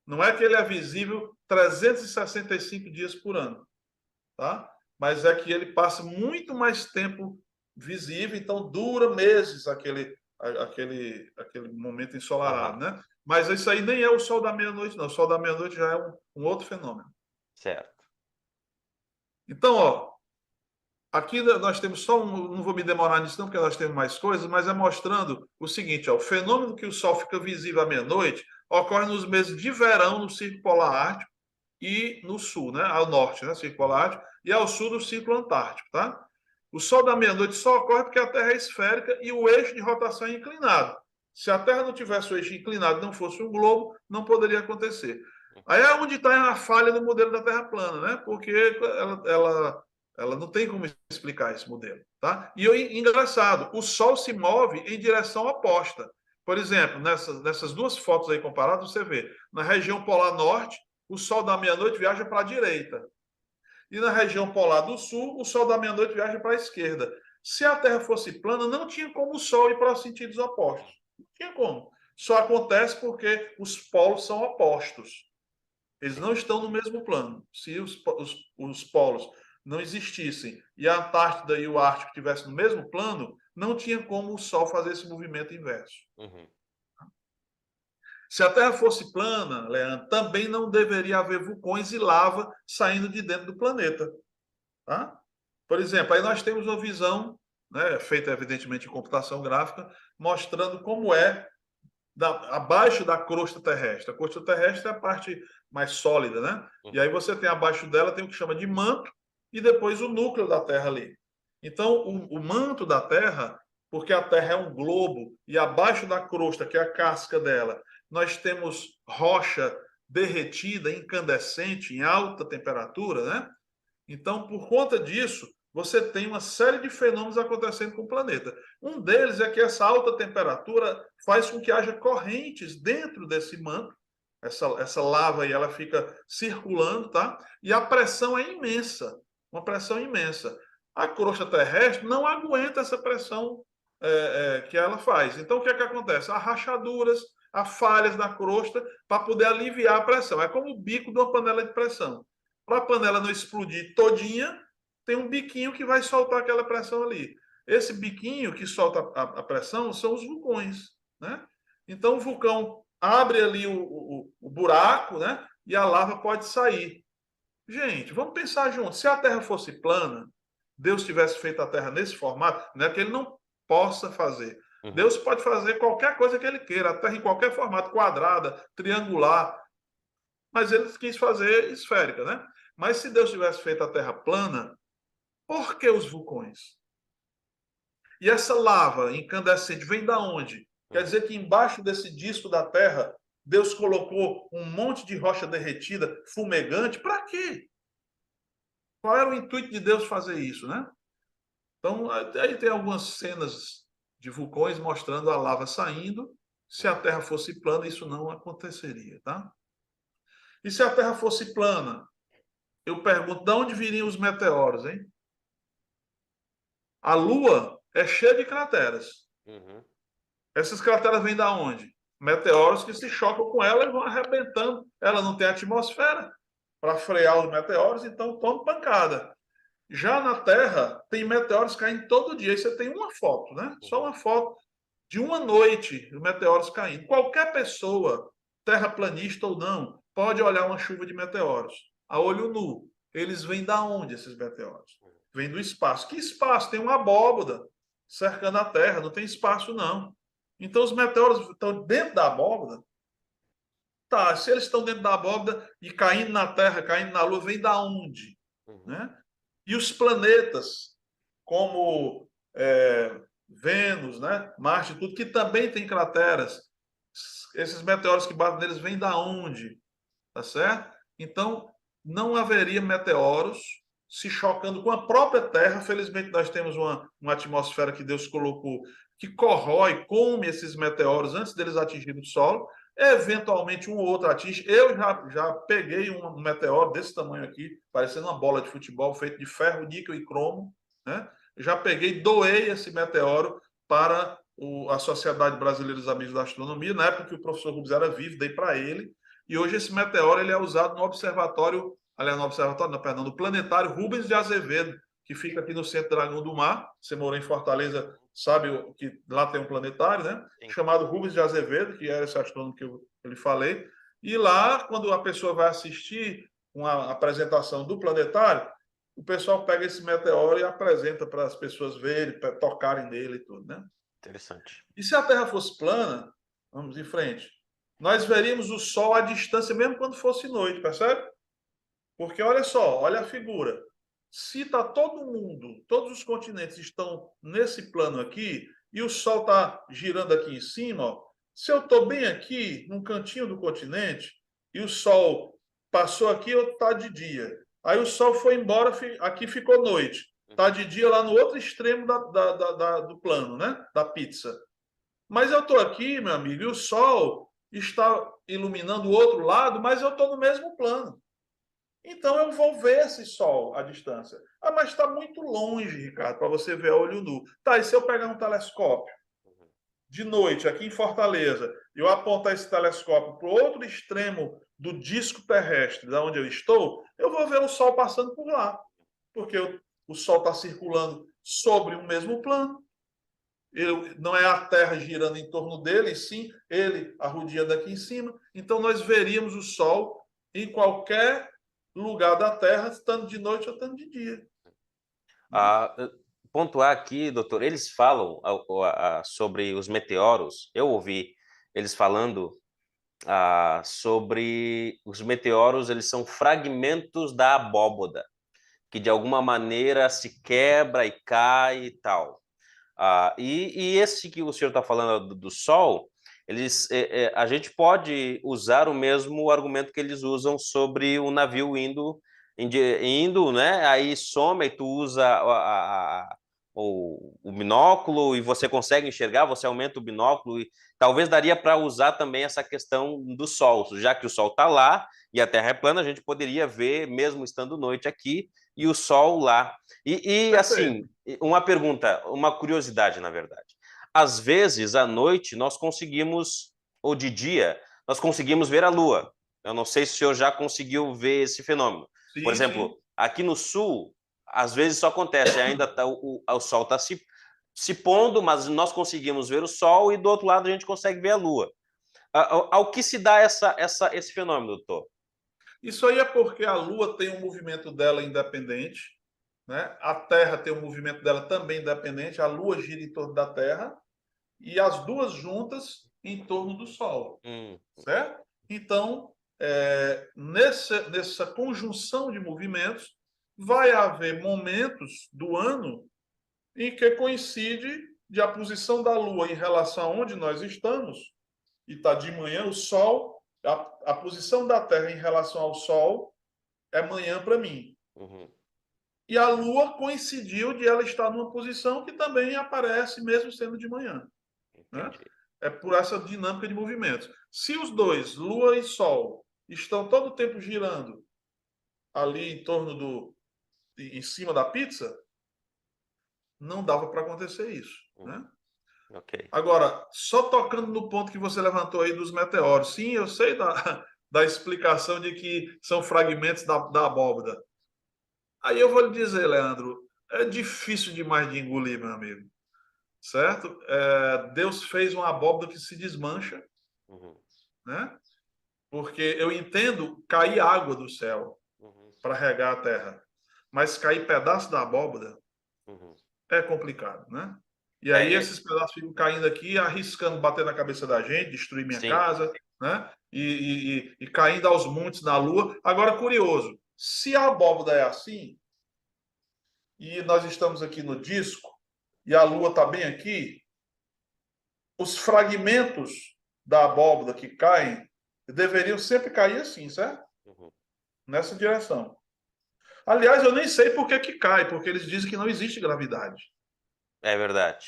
Não é que ele é visível 365 dias por ano, tá? Mas é que ele passa muito mais tempo visível, então dura meses aquele momento ensolarado, Aham. né? Mas isso aí nem é o sol da meia-noite, não. O sol da meia-noite já é um outro fenômeno. Certo. Então, ó, aqui nós temos só não vou me demorar nisso não, porque nós temos mais coisas, mas é mostrando o seguinte, ó, o fenômeno que o sol fica visível à meia-noite ocorre nos meses de verão no Círculo Polar Ártico e no sul, né, ao norte, né, Círculo Polar Ártico, e ao sul do Círculo Antártico, tá? O sol da meia-noite só ocorre porque a Terra é esférica e o eixo de rotação é inclinado. Se a Terra não tivesse o eixo inclinado e não fosse um globo, não poderia acontecer. Aí é onde está a falha do modelo da Terra plana, né? Porque ela não tem como explicar esse modelo, tá? E engraçado, o Sol se move em direção oposta. Por exemplo, nessas duas fotos aí comparadas, você vê, na região polar norte, o Sol da meia-noite viaja para a direita. E na região polar do sul, o Sol da meia-noite viaja para a esquerda. Se a Terra fosse plana, não tinha como o Sol ir para os sentidos opostos. Não tinha como. Só acontece porque os polos são opostos. Eles não estão no mesmo plano. Se os polos não existissem e a Antártida e o Ártico estivessem no mesmo plano, não tinha como o Sol fazer esse movimento inverso. Uhum. Se a Terra fosse plana, Leandro, também não deveria haver vulcões e lava saindo de dentro do planeta. Tá? Por exemplo, aí nós temos uma visão, né, feita evidentemente em computação gráfica, mostrando como é abaixo da crosta terrestre. A crosta terrestre é a parte mais sólida, né? E aí você tem abaixo dela tem o que chama de manto e depois o núcleo da Terra ali. Então, o manto da Terra, porque a Terra é um globo e abaixo da crosta, que é a casca dela, nós temos rocha derretida, incandescente, em alta temperatura, né? Então, por conta disso, você tem uma série de fenômenos acontecendo com o planeta. Um deles é que essa alta temperatura faz com que haja correntes dentro desse manto. Essa lava aí, ela fica circulando, tá? E a pressão é imensa, uma pressão imensa. A crosta terrestre não aguenta essa pressão que ela faz. Então, o que é que acontece? Há rachaduras, há falhas na crosta para poder aliviar a pressão. É como o bico de uma panela de pressão. Para a panela não explodir todinha, tem um biquinho que vai soltar aquela pressão ali. Esse biquinho que solta a pressão são os vulcões, né? Então o vulcão abre ali o buraco, né? E a lava pode sair. Gente, vamos pensar junto. Se a Terra fosse plana, Deus tivesse feito a Terra nesse formato, não é que ele não possa fazer. Deus pode fazer qualquer coisa que ele queira, a Terra em qualquer formato, quadrada, triangular, mas ele quis fazer esférica, né? Mas se Deus tivesse feito a Terra plana, por que os vulcões? E essa lava incandescente vem da onde? Quer dizer que embaixo desse disco da Terra, Deus colocou um monte de rocha derretida, fumegante, para quê? Qual era o intuito de Deus fazer isso, né? Então, aí tem algumas cenas de vulcões mostrando a lava saindo. Se a Terra fosse plana, isso não aconteceria, tá? E se a Terra fosse plana, eu pergunto, de onde viriam os meteoros, hein? A Lua é cheia de crateras. Essas crateras vêm da onde? Meteoros que se chocam com ela e vão arrebentando. Ela não tem atmosfera para frear os meteoros, então toma pancada. Já na Terra, tem meteoros caindo todo dia. Aí você tem uma foto, né? Só uma foto de uma noite, os meteoros caindo. Qualquer pessoa, terraplanista ou não, pode olhar uma chuva de meteoros. A olho nu. Eles vêm da onde, esses meteoros? Vêm do espaço. Que espaço? Tem uma abóboda cercando a Terra, não tem espaço, não. Então, os meteoros estão dentro da abóboda. Tá, se eles estão dentro da abóboda e caindo na Terra, caindo na Lua, vem da onde? Né? E os planetas, como Vênus, né? Marte, tudo, que também tem crateras. Esses meteoros que batem neles vêm da onde? Tá certo? Então, não haveria meteoros se chocando com a própria Terra. Felizmente, nós temos uma atmosfera que Deus colocou que corrói, come esses meteoros antes deles atingirem o solo. Eventualmente, um ou outro atinge. Eu já peguei um meteoro desse tamanho aqui, parecendo uma bola de futebol, feito de ferro, níquel e cromo. Né? Já peguei, doei esse meteoro para a Sociedade Brasileira dos Amigos da Astronomia. Na época que o professor Rubens era vivo, dei para ele. E hoje esse meteoro ele é usado no observatório, aliás, no observatório, não, perdão, no planetário Rubens de Azevedo, que fica aqui no Centro Dragão do Mar. Você morou em Fortaleza, sabe que lá tem um planetário, né? Sim. Chamado Rubens de Azevedo, que era esse astrônomo que eu lhe falei. E lá, quando a pessoa vai assistir uma apresentação do planetário, o pessoal pega esse meteoro e apresenta para as pessoas verem, para tocarem nele e tudo, né? Interessante. E se a Terra fosse plana, vamos em frente, nós veríamos o Sol à distância, mesmo quando fosse noite, percebe? Porque olha só, olha a figura. Se está todo mundo, todos os continentes estão nesse plano aqui, e o Sol está girando aqui em cima, ó, se eu estou bem aqui, num cantinho do continente, e o Sol passou aqui, está de dia. Aí o Sol foi embora, aqui ficou noite. Está de dia lá no outro extremo do plano, né? Da pizza. Mas eu estou aqui, meu amigo, e o Sol está iluminando o outro lado, mas eu estou no mesmo plano. Então eu vou ver esse Sol à distância. Ah, mas está muito longe, Ricardo, para você ver a olho nu. Tá, e se eu pegar um telescópio de noite aqui em Fortaleza, eu apontar esse telescópio para o outro extremo do disco terrestre, da onde eu estou, eu vou ver o Sol passando por lá. Porque o Sol está circulando sobre o mesmo plano. não é a Terra girando em torno dele, e sim ele arrodeando aqui em cima. Então nós veríamos o Sol em qualquer lugar da Terra, estando de noite ou estando de dia. Ah, pontuar aqui, doutor, eles falam sobre os meteoros. Eu ouvi eles falando sobre os meteoros, eles são fragmentos da abóboda, que de alguma maneira se quebra e cai e tal. E esse que o senhor está falando do Sol, a gente pode usar o mesmo argumento que eles usam sobre o navio indo, né? Aí some e tu usa o binóculo e você consegue enxergar, você aumenta o binóculo e talvez daria para usar também essa questão do Sol, já que o Sol está lá e a Terra é plana, a gente poderia ver, mesmo estando noite aqui, e o Sol lá. E assim, uma pergunta, uma curiosidade, na verdade. Às vezes, à noite, nós conseguimos, ou de dia, nós conseguimos ver a Lua. Eu não sei se o senhor já conseguiu ver esse fenômeno. Por Sim, sim. exemplo, aqui no sul, às vezes isso acontece, ainda o Sol está se pondo, mas nós conseguimos ver o Sol e do outro lado a gente consegue ver a Lua. Ao que se dá esse fenômeno, doutor? Isso aí é porque a Lua tem um movimento dela independente, né? A Terra tem um movimento dela também independente. A Lua gira em torno da Terra e as duas juntas em torno do Sol, certo? Então, nessa conjunção de movimentos, vai haver momentos do ano em que coincide de a posição da Lua em relação a onde nós estamos, e está de manhã, o Sol, a posição da Terra em relação ao Sol é manhã para mim. Uhum. E a Lua coincidiu de ela estar numa posição que também aparece mesmo sendo de manhã. Né? Entendi. É por essa dinâmica de movimentos. Se os dois, Lua e Sol, estão todo o tempo girando ali em cima da pizza, não dava para acontecer isso. Né? Ok. Agora, só tocando no ponto que você levantou aí dos meteoros, sim, eu sei da explicação de que são fragmentos da abóbora. Aí eu vou lhe dizer, Leandro, é difícil demais de engolir, meu amigo. Certo? Deus fez uma abóbora que se desmancha, Uhum. né? Porque eu entendo cair água do céu Uhum. para regar a terra, mas cair pedaço da abóbora Uhum. é complicado, né? E aí É, esses pedaços ficam caindo aqui, arriscando bater na cabeça da gente, destruir minha sim. casa, né? E caindo aos montes na lua. Agora, curioso, se a abóbora é assim, e nós estamos aqui no disco, e a lua está bem aqui, os fragmentos da abóbora que caem deveriam sempre cair assim, certo? Uhum. Nessa direção. Aliás, eu nem sei por que cai, porque eles dizem que não existe gravidade. É verdade.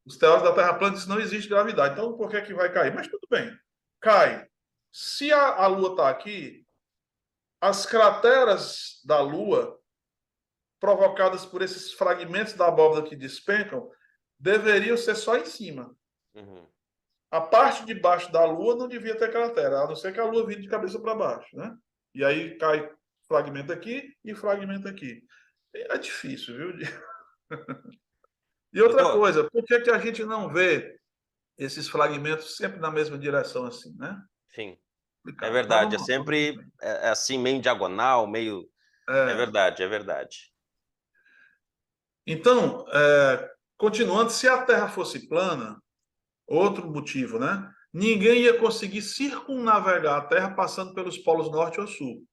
Os teóricos da Terra plana dizem que não existe gravidade. Então, por que vai cair? Mas tudo bem. Cai. Se a Lua está aqui, as crateras da Lua, provocadas por esses fragmentos da abóbora que despencam, deveriam ser só em cima. Uhum. A parte de baixo da Lua não devia ter cratera, a não ser que a Lua vire de cabeça para baixo, né? E aí cai fragmento aqui e fragmento aqui. É difícil, viu? E outra Doutor, coisa, por que a gente não vê esses fragmentos sempre na mesma direção assim, né? sim, é Complicado. Mas verdade. É vamos lá. sempre assim, meio diagonal, meio. É É, verdade, é verdade. então, continuando, se a Terra fosse plana, outro motivo, né? Ninguém ia conseguir circunnavegar a Terra passando pelos polos norte ou sul.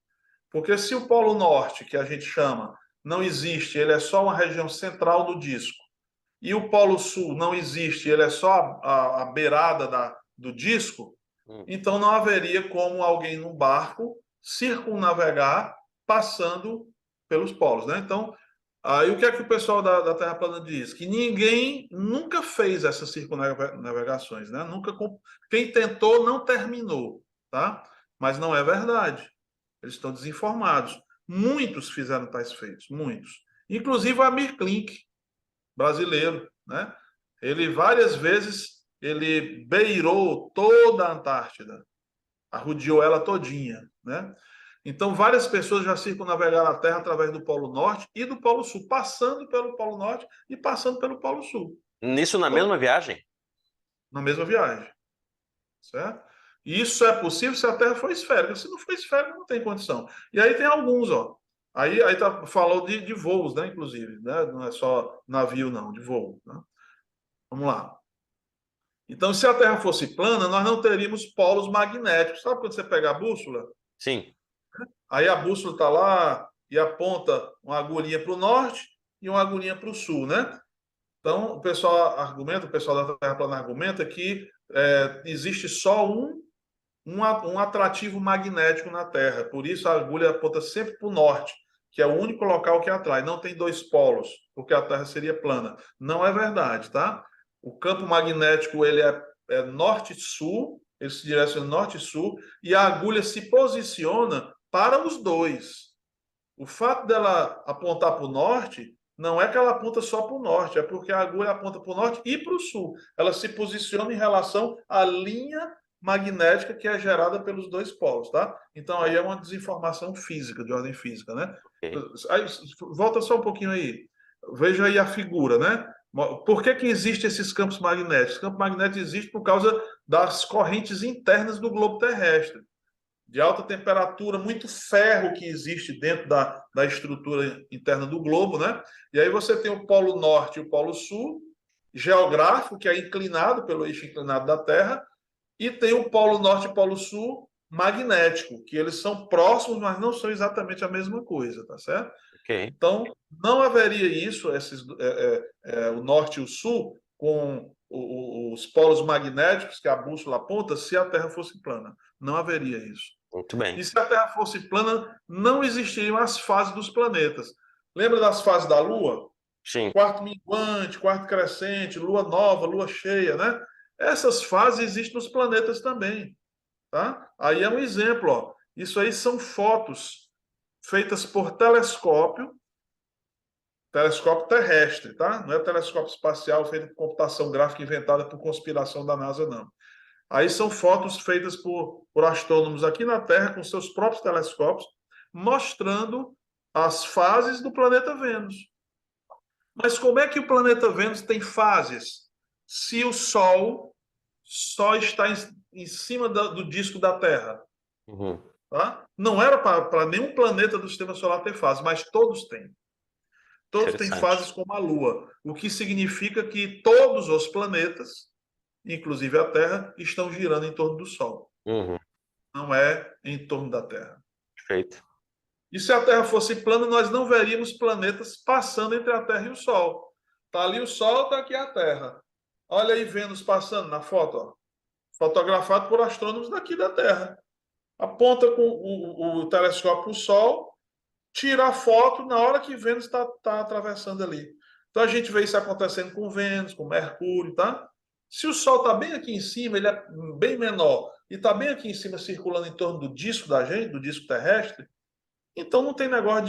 Porque se o Polo Norte, que a gente chama, não existe, ele é só uma região central do disco, e o Polo Sul não existe, ele é só a beirada do disco, Hum. então não haveria como alguém num barco circunnavegar passando pelos polos, né? Então, aí o que é que o pessoal da Terra plana diz? Que ninguém nunca fez essas circunnavegações, né? Nunca, quem tentou não terminou, tá? Mas não é verdade. Eles estão desinformados. Muitos fizeram tais feitos, muitos. Inclusive o Amir Klink, brasileiro, né? Ele várias vezes ele beirou toda a Antártida, arrodeou ela todinha, né? Então várias pessoas já circunnavegaram a Terra através do Polo Norte e do Polo Sul, passando pelo Polo Norte e passando pelo Polo Sul. Nisso na mesma viagem? Na mesma viagem, certo? E isso é possível se a Terra for esférica. Se não for esférica, não tem condição. E aí tem alguns, ó. Aí falou de voos, né? Inclusive, né? Não é só navio, não, de voo. Né? Vamos lá. Então, se a Terra fosse plana, nós não teríamos polos magnéticos. Sabe quando você pega a bússola? Sim. Aí a bússola está lá e aponta uma agulhinha para o norte e uma agulhinha para o sul, né? Então, o pessoal argumenta, o pessoal da Terra plana argumenta que existe só um atrativo magnético na Terra. Por isso a agulha aponta sempre para o norte, que é o único local que atrai. Não tem dois polos, porque a Terra seria plana. Não é verdade, tá? O campo magnético ele é norte-sul, ele se direciona norte-sul, e a agulha se posiciona para os dois. O fato dela apontar para o norte não é que ela aponta só para o norte, é porque a agulha aponta para o norte e para o sul. Ela se posiciona em relação à linha magnética que é gerada pelos dois polos, tá? Então aí é uma desinformação física, de ordem física, né? Ok. Aí, volta só um pouquinho aí. Veja aí a figura, né? Por que existem esses campos magnéticos? Os campos magnéticos existem por causa das correntes internas do globo terrestre de alta temperatura, muito ferro que existe dentro da estrutura interna do globo, né? E aí você tem o Polo Norte e o Polo Sul, geográfico, que é inclinado pelo eixo inclinado da Terra, e tem o Polo Norte e Polo Sul magnético, que eles são próximos, mas não são exatamente a mesma coisa, tá certo? Ok. Então, não haveria isso, o norte e o sul, com os polos magnéticos que a bússola aponta, se a Terra fosse plana. Não haveria isso. Muito bem. E se a Terra fosse plana, não existiriam as fases dos planetas. Lembra das fases da Lua? Sim. Quarto minguante, quarto crescente, Lua nova, Lua cheia, né? Essas fases existem nos planetas também, tá? Aí é um exemplo, ó. Isso aí são fotos feitas por telescópio terrestre, tá? Não é telescópio espacial feito por computação gráfica inventada por conspiração da NASA, não. Aí são fotos feitas por astrônomos aqui na Terra com seus próprios telescópios, mostrando as fases do planeta Vênus. Mas como é que o planeta Vênus tem fases? Se o Sol só está em cima do disco da Terra. Uhum. Tá? Não era para nenhum planeta do sistema solar ter fases, mas todos têm. Todos têm Interessante. fases como a Lua, o que significa que todos os planetas, inclusive a Terra, estão girando em torno do Sol. Uhum. Não é em torno da Terra. Perfeito. E se a Terra fosse plana, nós não veríamos planetas passando entre a Terra e o Sol. Está ali o Sol, está aqui a Terra. Olha aí Vênus passando na foto, ó. Fotografado por astrônomos daqui da Terra. Aponta com o telescópio o Sol, tira a foto na hora que Vênus está atravessando ali. Então a gente vê isso acontecendo com Vênus, com Mercúrio, tá? Se o Sol está bem aqui em cima, ele é bem menor, e está bem aqui em cima circulando em torno do disco da gente, do disco terrestre, então não tem negócio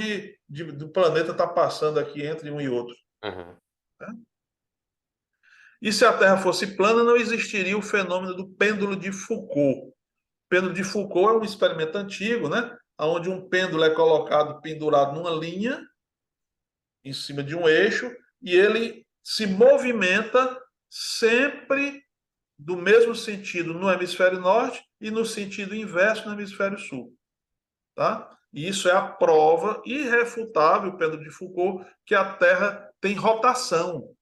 do planeta estar passando aqui entre um e outro. Uhum. Né? E se a Terra fosse plana, não existiria o fenômeno do pêndulo de Foucault. O pêndulo de Foucault é um experimento antigo, né? Onde um pêndulo é colocado pendurado numa linha, em cima de um eixo, e ele se movimenta sempre do mesmo sentido no hemisfério norte e no sentido inverso no hemisfério sul. Tá? E isso é a prova irrefutável, Pedro de Foucault, que a Terra tem rotação.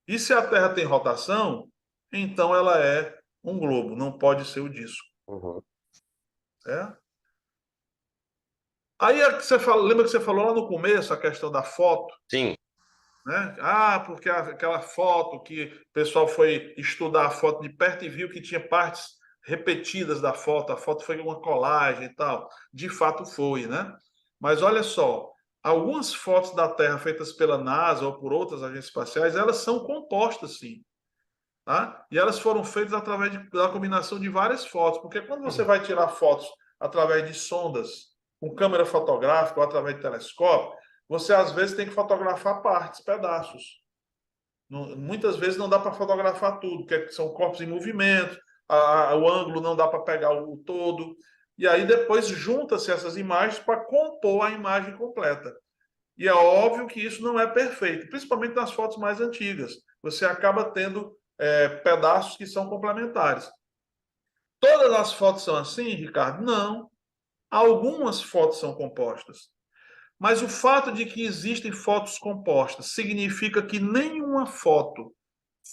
E se a Terra tem rotação, então ela é um globo, não pode ser o disco. Uhum. Certo? Aí lembra que você falou lá no começo a questão da foto? Sim. Né? Ah, porque aquela foto que o pessoal foi estudar a foto de perto e viu que tinha partes repetidas da foto, a foto foi uma colagem e tal. De fato foi, né? Mas olha só, algumas fotos da Terra feitas pela NASA ou por outras agências espaciais, elas são compostas, sim. Tá? E elas foram feitas através da combinação de várias fotos, porque quando você vai tirar fotos através de sondas, com câmera fotográfica ou através de telescópio, você às vezes tem que fotografar partes, pedaços. Muitas vezes não dá para fotografar tudo, porque são corpos em movimento, o ângulo não dá para pegar o todo. E aí depois junta-se essas imagens para compor a imagem completa. E é óbvio que isso não é perfeito, principalmente nas fotos mais antigas. você acaba tendo pedaços que são complementares. Todas as fotos são assim, Ricardo? Não. Algumas fotos são compostas. Mas o fato de que existem fotos compostas significa que nenhuma foto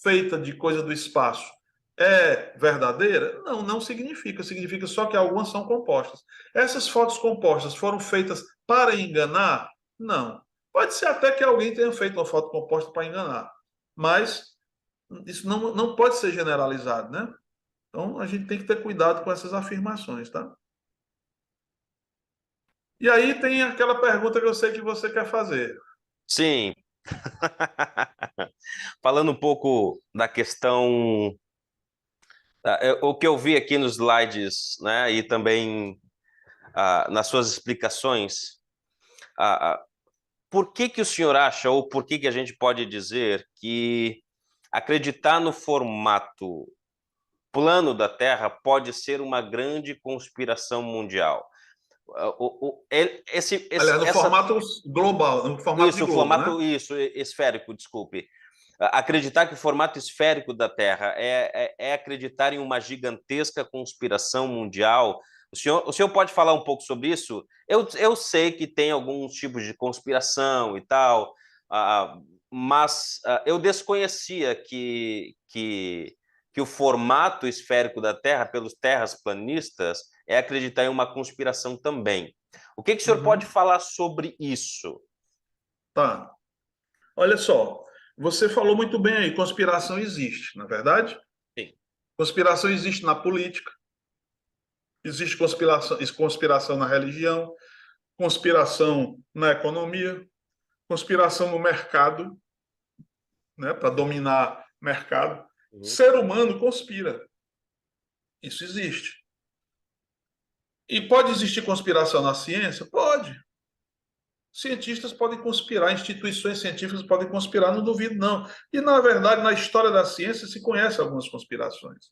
feita de coisa do espaço é verdadeira? Não, não significa. Significa só que algumas são compostas. Essas fotos compostas foram feitas para enganar? Não. Pode ser até que alguém tenha feito uma foto composta para enganar, mas isso não pode ser generalizado, né? Então a gente tem que ter cuidado com essas afirmações, tá? E aí tem aquela pergunta que eu sei que você quer fazer. Sim. Falando um pouco da questão, o que eu vi aqui nos slides, né, e também nas suas explicações, por que que o senhor acha, ou por que que a gente pode dizer que acreditar no formato plano da Terra pode ser uma grande conspiração mundial? Aliás, no formato global, no formato de Isso, o globo, né? formato, isso, esférico, desculpe. Acreditar que o formato esférico da Terra é acreditar em uma gigantesca conspiração mundial. O senhor pode falar um pouco sobre isso? Eu sei que tem alguns tipos de conspiração e tal, mas eu desconhecia que o formato esférico da Terra, pelos terraplanistas, é acreditar em uma conspiração também. O que o senhor pode falar sobre isso? Tá. Olha só, você falou muito bem aí, conspiração existe, na verdade? Sim. Conspiração existe na política, existe conspiração na religião, conspiração na economia, conspiração no mercado, né, para dominar mercado. Uhum. Ser humano conspira. Isso existe. E pode existir conspiração na ciência? Pode. Cientistas podem conspirar, instituições científicas podem conspirar, não duvido, não. E, na verdade, na história da ciência se conhece algumas conspirações.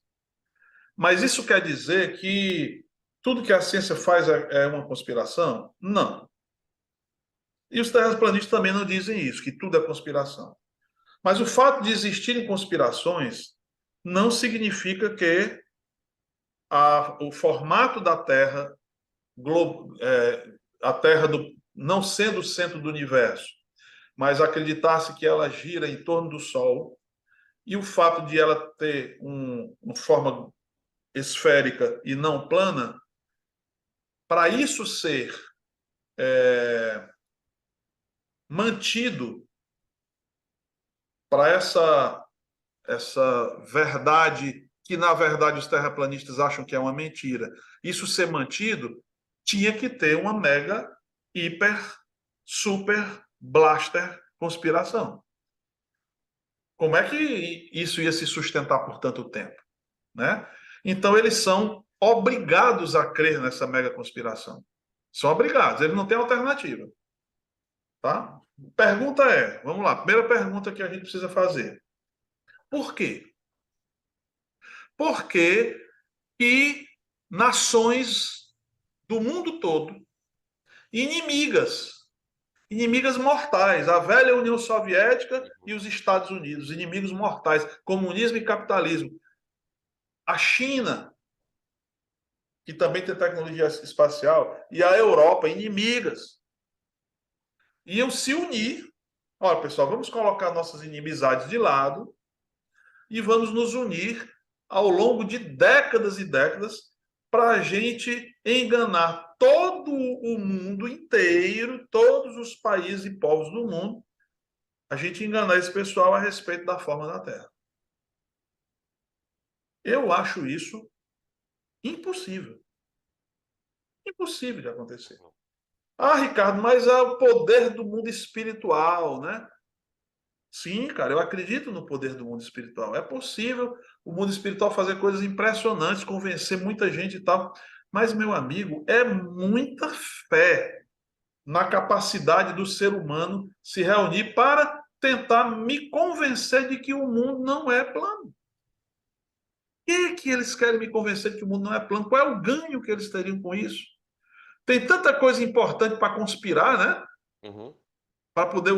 Mas isso quer dizer que tudo que a ciência faz é uma conspiração? Não. E os terraplanistas também não dizem isso, que tudo é conspiração. Mas o fato de existirem conspirações não significa que o formato da Terra, a Terra não sendo o centro do universo, mas acreditar-se que ela gira em torno do Sol, e o fato de ela ter uma forma esférica e não plana, para isso ser mantido, para essa verdade que, na verdade, os terraplanistas acham que é uma mentira, isso ser mantido, tinha que ter uma mega, hiper, super, blaster conspiração. Como é que isso ia se sustentar por tanto tempo? Né? Então, eles são obrigados a crer nessa mega conspiração. São obrigados, eles não têm alternativa. Tá? Pergunta vamos lá, primeira pergunta que a gente precisa fazer. Por quê? Porque que nações do mundo todo, inimigas mortais, a velha União Soviética e os Estados Unidos, inimigos mortais, comunismo e capitalismo. A China, que também tem tecnologia espacial, e a Europa, inimigas, iam se unir. Olha, pessoal, vamos colocar nossas inimizades de lado e vamos nos unir ao longo de décadas e décadas para a gente enganar todo o mundo inteiro, todos os países e povos do mundo, a gente enganar esse pessoal a respeito da forma da Terra. Eu acho isso impossível. Impossível de acontecer. Ah, Ricardo, mas é o poder do mundo espiritual, né? Sim, cara, eu acredito no poder do mundo espiritual. É possível o mundo espiritual fazer coisas impressionantes, convencer muita gente e tal. Mas, meu amigo, é muita fé na capacidade do ser humano se reunir para tentar me convencer de que o mundo não é plano. Que eles querem me convencer de que o mundo não é plano? Qual é o ganho que eles teriam com isso? Tem tanta coisa importante para conspirar, né? Uhum. para poder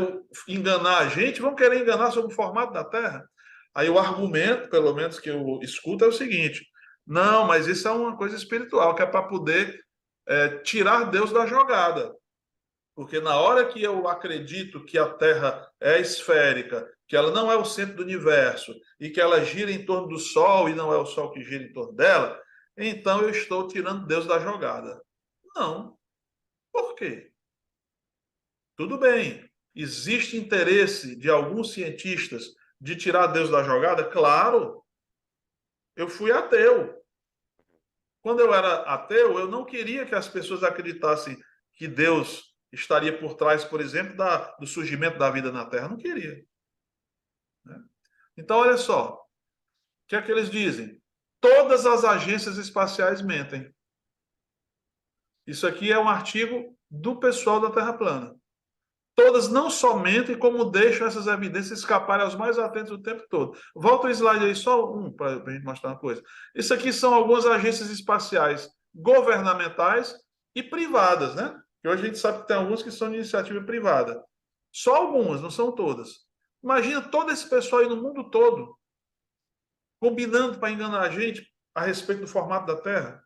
enganar a gente, vão querer enganar sobre o formato da Terra. Aí o argumento, pelo menos que eu escuto, é o seguinte: não, mas isso é uma coisa espiritual, que é para poder tirar Deus da jogada. Porque na hora que eu acredito que a Terra é esférica, que ela não é o centro do universo e que ela gira em torno do Sol e não é o Sol que gira em torno dela, então eu estou tirando Deus da jogada. Não. Por quê? Tudo bem. Existe interesse de alguns cientistas de tirar Deus da jogada? Claro. Eu fui ateu. Quando eu era ateu, eu não queria que as pessoas acreditassem que Deus estaria por trás, por exemplo, do surgimento da vida na Terra. Não queria. Né? Então, olha só. O que é que eles dizem? Todas as agências espaciais mentem. Isso aqui é um artigo do pessoal da Terra plana. Todas não só mentem, como deixam essas evidências escaparem aos mais atentos o tempo todo. Volta o slide aí, só um, para a gente mostrar uma coisa. Isso aqui são algumas agências espaciais governamentais e privadas, né? Que hoje a gente sabe que tem algumas que são de iniciativa privada. Só algumas, não são todas. Imagina todo esse pessoal aí no mundo todo, combinando para enganar a gente a respeito do formato da Terra.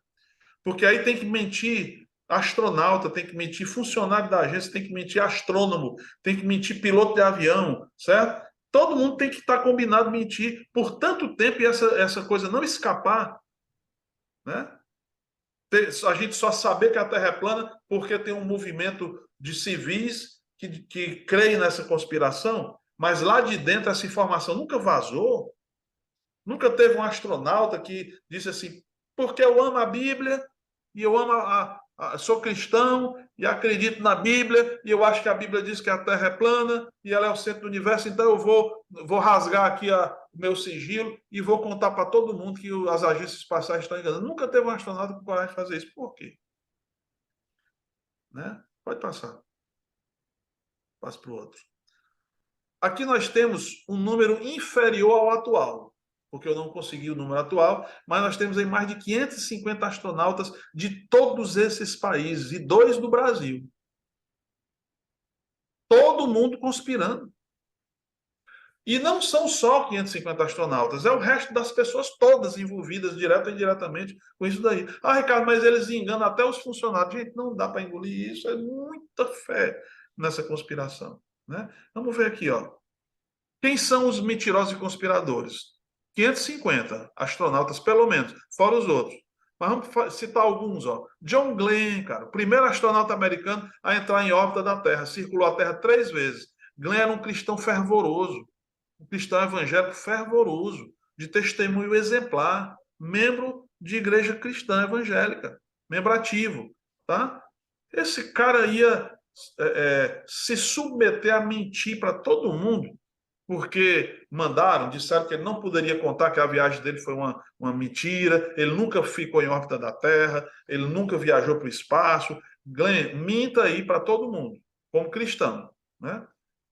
Porque aí tem que mentir astronauta, tem que mentir funcionário da agência, tem que mentir astrônomo, tem que mentir piloto de avião, certo? Todo mundo tem que estar combinado mentir por tanto tempo e essa coisa não escapar, né? A gente só saber que a Terra é plana porque tem um movimento de civis que creem nessa conspiração, mas lá de dentro essa informação nunca vazou, nunca teve um astronauta que disse assim, porque eu amo a Bíblia e eu amo sou cristão e acredito na Bíblia e eu acho que a Bíblia diz que a Terra é plana e ela é o centro do universo, então eu vou rasgar aqui o meu sigilo e vou contar para todo mundo que as agências espaciais estão enganando. Nunca teve um astronauta com coragem de fazer isso. Por quê? Né? Pode passar. Passa para o outro. Aqui nós temos um número inferior ao atual, porque eu não consegui o número atual, mas nós temos aí mais de 550 astronautas de todos esses países e 2 do Brasil. Todo mundo conspirando. E não são só 550 astronautas, é o resto das pessoas todas envolvidas, direta ou indiretamente, com isso daí. Ah, Ricardo, mas eles enganam até os funcionários. Gente, não dá para engolir isso, é muita fé nessa conspiração. Né? Vamos ver aqui, ó. Quem são os mentirosos e conspiradores? 550 astronautas, pelo menos, fora os outros. Mas vamos citar alguns. Ó. John Glenn, cara, o primeiro astronauta americano a entrar em órbita da Terra, circulou a Terra 3 vezes. Glenn era um cristão fervoroso, um cristão evangélico fervoroso, de testemunho exemplar, membro de igreja cristã evangélica, membro ativo. Tá? Esse cara ia se submeter a mentir para todo mundo, porque disseram que ele não poderia contar que a viagem dele foi uma mentira, ele nunca ficou em órbita da Terra, ele nunca viajou para o espaço. Glenn, minta aí para todo mundo, como cristão. Né?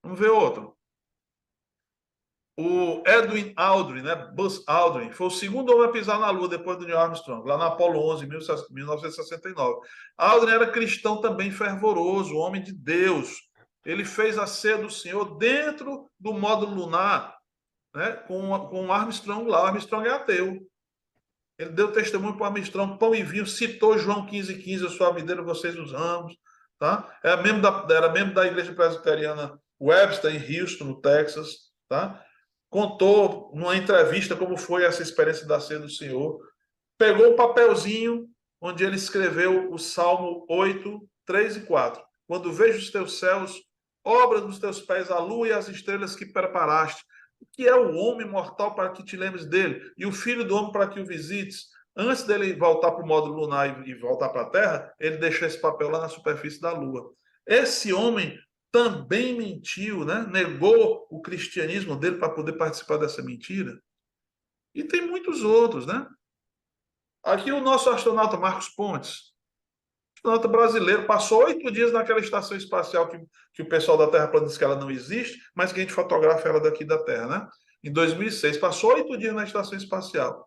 Vamos ver outro. O Edwin Aldrin, né? Buzz Aldrin, foi o segundo homem a pisar na Lua depois do Neil Armstrong, lá na Apollo 11, em 1969. Aldrin era cristão também fervoroso, homem de Deus. Ele fez a ceia do Senhor dentro do módulo lunar, né? com o Armstrong lá. O Armstrong é ateu. Ele deu testemunho para o Armstrong, pão e vinho, citou João 15,15, eu sou a videira, vocês os ramos. Tá? Era membro da igreja presbiteriana Webster, em Houston, no Texas. Tá? Contou numa entrevista como foi essa experiência da ceia do Senhor. Pegou um papelzinho onde ele escreveu o Salmo 8, 3 e 4. Quando vejo os teus céus, obra dos teus pés, a lua e as estrelas que preparaste. O que é o homem mortal para que te lembres dele? E o filho do homem para que o visites? Antes dele voltar para o módulo lunar e voltar para a Terra, ele deixou esse papel lá na superfície da Lua. Esse homem também mentiu, né? Negou o cristianismo dele para poder participar dessa mentira. E tem muitos outros, né? Aqui o nosso astronauta Marcos Pontes, astronauta brasileiro, passou 8 dias naquela estação espacial que o pessoal da Terra plana diz que ela não existe, mas que a gente fotografa ela daqui da Terra, né? Em 2006, passou 8 dias na estação espacial.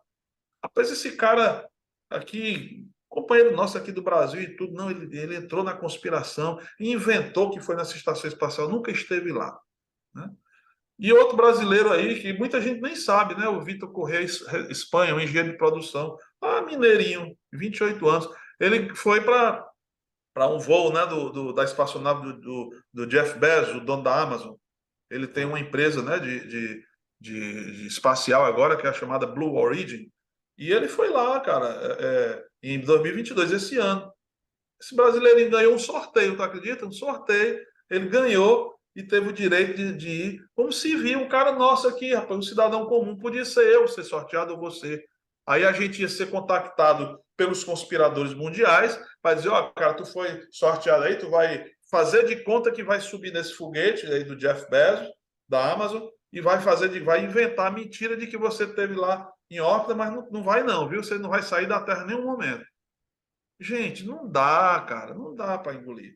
Rapaz, esse cara aqui companheiro nosso aqui do Brasil e tudo, não, ele entrou na conspiração e inventou que foi nessa estação espacial, nunca esteve lá, né? E outro brasileiro aí, que muita gente nem sabe, né? O Vitor Correia Espanha, um engenheiro de produção, mineirinho, 28 anos. Ele foi para um voo, né, da espaçonave do Jeff Bezos, o dono da Amazon. Ele tem uma empresa, né, de espacial agora, que é a chamada Blue Origin. E ele foi lá, cara, em 2022, esse ano. Esse brasileirinho ganhou um sorteio, tu acredita? Um sorteio. Ele ganhou e teve o direito de ir como civil, um cara nosso aqui, rapaz, um cidadão comum. Podia ser eu ser sorteado ou você. Aí a gente ia ser contactado pelos conspiradores mundiais para dizer, ó, cara, tu foi sorteado aí, tu vai fazer de conta que vai subir nesse foguete aí do Jeff Bezos, da Amazon, e vai inventar a mentira de que você esteve lá em órbita, mas não vai não, viu? Você não vai sair da Terra em nenhum momento. Gente, não dá, cara, não dá para engolir.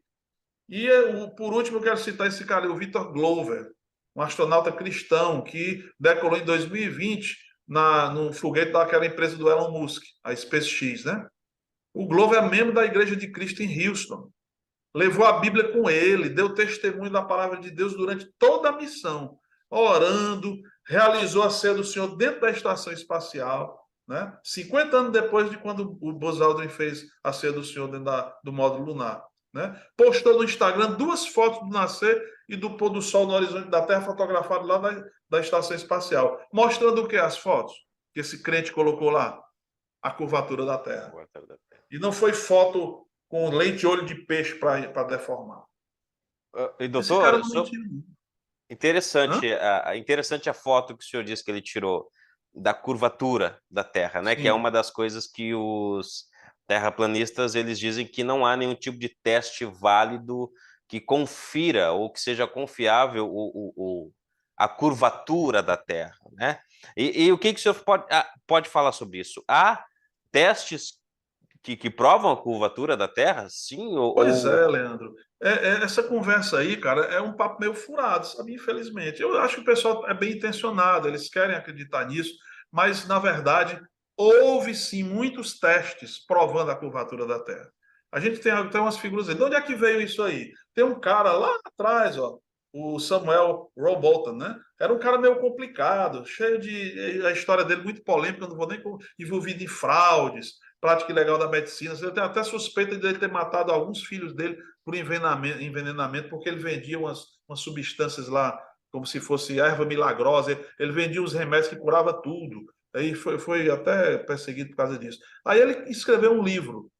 E por último, eu quero citar esse cara, o Victor Glover, um astronauta cristão que decolou em 2020 no foguete daquela empresa do Elon Musk, a SpaceX, né? O Glover é membro da Igreja de Cristo em Houston. Levou a Bíblia com ele, deu testemunho da palavra de Deus durante toda a missão, orando, realizou a ceia do Senhor dentro da estação espacial, né? 50 anos depois de quando o Buzz Aldrin fez a ceia do Senhor dentro do módulo lunar. Né? Postou no Instagram 2 fotos do nascer e do pôr do sol no horizonte da Terra, fotografado lá da estação espacial. Mostrando o que? As fotos que esse crente colocou lá? A curvatura da Terra. E não foi foto com lente de olho de peixe para deformar. E Esse cara doutor, não mentiu. interessante, interessante a foto que o senhor disse que ele tirou da curvatura da Terra, né? Sim. Que é uma das coisas que os terraplanistas eles dizem que não há nenhum tipo de teste válido que confira ou que seja confiável a curvatura da Terra, né? E o que o senhor pode falar sobre isso? Há testes que provam a curvatura da Terra? Sim Pois é, Leandro. Essa conversa aí, cara, é um papo meio furado, sabe? Infelizmente. Eu acho que o pessoal é bem intencionado, eles querem acreditar nisso, mas, na verdade, houve sim muitos testes provando a curvatura da Terra. A gente tem umas figuras aí. De onde é que veio isso aí? Tem um cara lá atrás, ó, o Samuel Rowbotham, né? Era um cara meio complicado, cheio de. A história dele muito polêmica, eu não vou nem envolvido em fraudes, prática ilegal da medicina. Eu tenho até suspeita de ele ter matado alguns filhos dele por envenenamento, porque ele vendia umas substâncias lá, como se fosse erva milagrosa. Ele vendia uns remédios que curava tudo. Aí foi até perseguido por causa disso. Aí ele escreveu um livro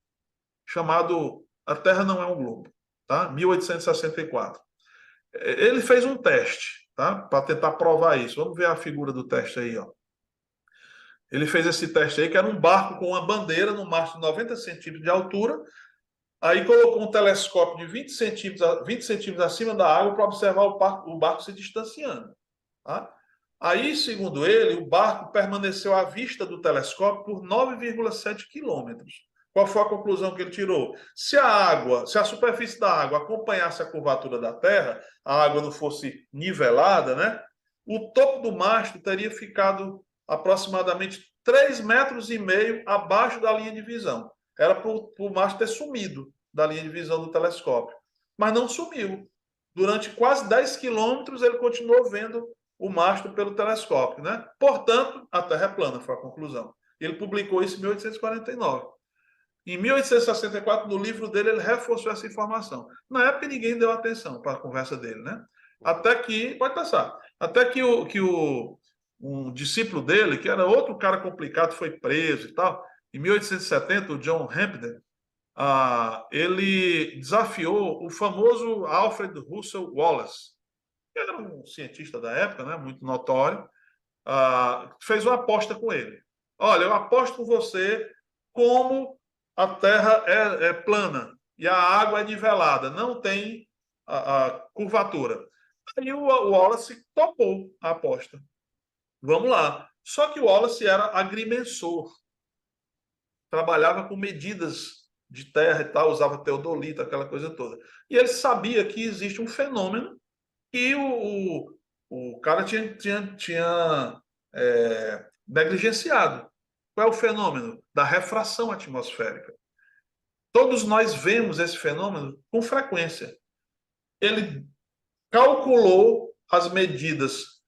chamado A Terra Não é um Globo, tá? 1864. Ele fez um teste, tá? Para tentar provar isso. Vamos ver a figura do teste aí, ó. Ele fez esse teste aí, que era um barco com uma bandeira no mastro de 90 centímetros de altura. Aí colocou um telescópio de 20 centímetros acima da água para observar o barco se distanciando. Tá? Aí, segundo ele, o barco permaneceu à vista do telescópio por 9,7 quilômetros. Qual foi a conclusão que ele tirou? Se a superfície da água acompanhasse a curvatura da Terra, a água não fosse nivelada, né? O topo do mastro teria ficado aproximadamente 3,5 metros abaixo da linha de visão. Era para o mastro ter sumido da linha de visão do telescópio. Mas não sumiu. Durante quase 10 quilômetros, ele continuou vendo o mastro pelo telescópio. Né? Portanto, a Terra é plana, foi a conclusão. Ele publicou isso em 1849. Em 1864, no livro dele, ele reforçou essa informação. Na época, ninguém deu atenção para a conversa dele. Né? Até que, pode passar, até que um discípulo dele, que era outro cara complicado, foi preso e tal. Em 1870, o John Hampden, ele desafiou o famoso Alfred Russel Wallace, que era um cientista da época, né, muito notório, fez uma aposta com ele. Olha, eu aposto com você como a Terra é plana e a água é nivelada, não tem a curvatura. Aí o Wallace topou a aposta. Vamos lá. Só que o Wallace era agrimensor, trabalhava com medidas de terra e tal, usava teodolito, aquela coisa toda. E ele sabia que existe um fenômeno que o cara tinha negligenciado. Qual é o fenômeno? Da refração atmosférica. Todos nós vemos esse fenômeno com frequência. Ele calculou as medidas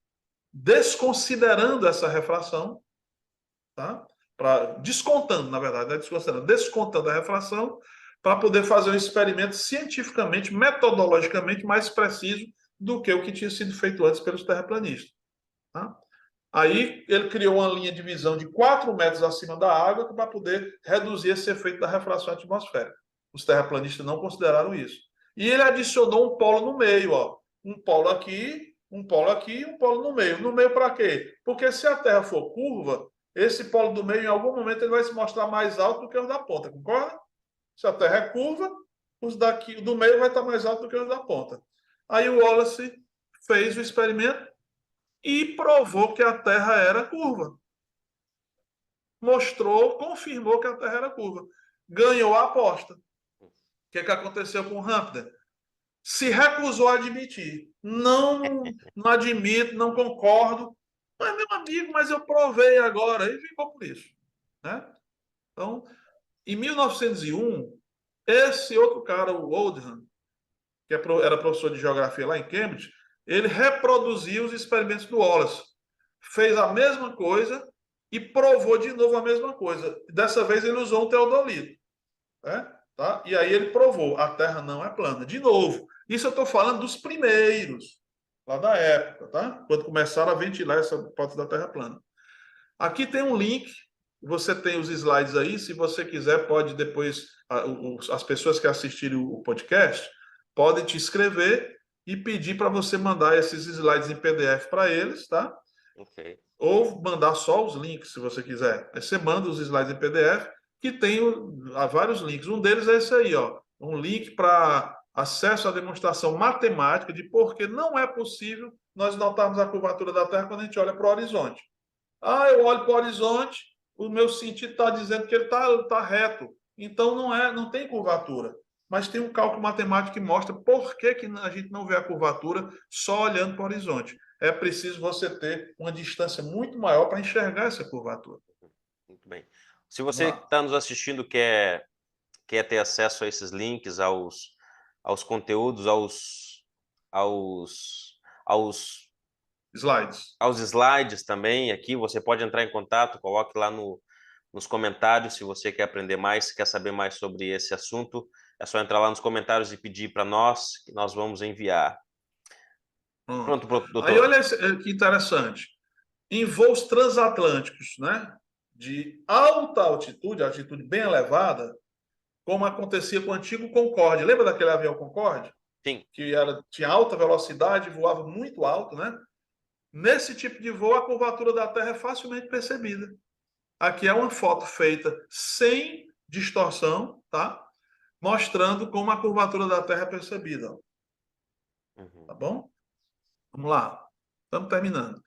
desconsiderando essa refração, tá? Descontando, na verdade, né? Descontando a refração, para poder fazer um experimento cientificamente, metodologicamente mais preciso do que o que tinha sido feito antes pelos terraplanistas. Tá? Aí ele criou uma linha de visão de 4 metros acima da água para poder reduzir esse efeito da refração atmosférica. Os terraplanistas não consideraram isso. E ele adicionou um polo no meio, ó. Um polo aqui, um polo aqui e um polo no meio. No meio para quê? Porque se a Terra for curva, esse polo do meio, em algum momento, ele vai se mostrar mais alto do que os da ponta, concorda? Se a Terra é curva, os daqui do meio vai estar mais alto do que os da ponta. Aí o Wallace fez o experimento e provou que a Terra era curva. Mostrou, confirmou que a Terra era curva. Ganhou a aposta. O que aconteceu com o Rampton? Se recusou a admitir. Não admito, não concordo. Mas, meu amigo, mas eu provei agora. E ficou por isso. Né? Então, em 1901, esse outro cara, o Oldham, que era professor de geografia lá em Cambridge, ele reproduziu os experimentos do Wallace. Fez a mesma coisa e provou de novo a mesma coisa. Dessa vez ele usou um teodolito. Né? Tá? E aí ele provou, a Terra não é plana. De novo, isso eu estou falando dos primeiros, lá da época, tá? Quando começaram a ventilar essa hipótese da Terra plana. Aqui tem um link, você tem os slides aí, se você quiser, pode depois, as pessoas que assistirem o podcast, podem te escrever e pedir para você mandar esses slides em PDF para eles, tá? Ok. Ou mandar só os links, se você quiser. Aí você manda os slides em PDF, que tem vários links. Um deles é esse aí, ó. Um link para acesso à demonstração matemática de por que não é possível nós notarmos a curvatura da Terra quando a gente olha para o horizonte. Ah, eu olho para o horizonte, o meu sentido está dizendo que ele está reto. Então não tem curvatura. Mas tem um cálculo matemático que mostra por que a gente não vê a curvatura só olhando para o horizonte. É preciso você ter uma distância muito maior para enxergar essa curvatura. Muito bem. Se você que está nos assistindo quer ter acesso a esses links, aos conteúdos, aos slides também aqui, você pode entrar em contato, coloque lá nos comentários se você quer aprender mais, se quer saber mais sobre esse assunto, é só entrar lá nos comentários e pedir para nós, que nós vamos enviar. Pronto, doutor. Aí olha que interessante. Em voos transatlânticos, né, de alta altitude, altitude bem elevada, como acontecia com o antigo Concorde. Lembra daquele avião Concorde? Sim. Que tinha alta velocidade, voava muito alto, né? Nesse tipo de voo, a curvatura da Terra é facilmente percebida. Aqui é uma foto feita sem distorção, tá? Mostrando como a curvatura da Terra é percebida. Tá bom? Vamos lá. Estamos terminando.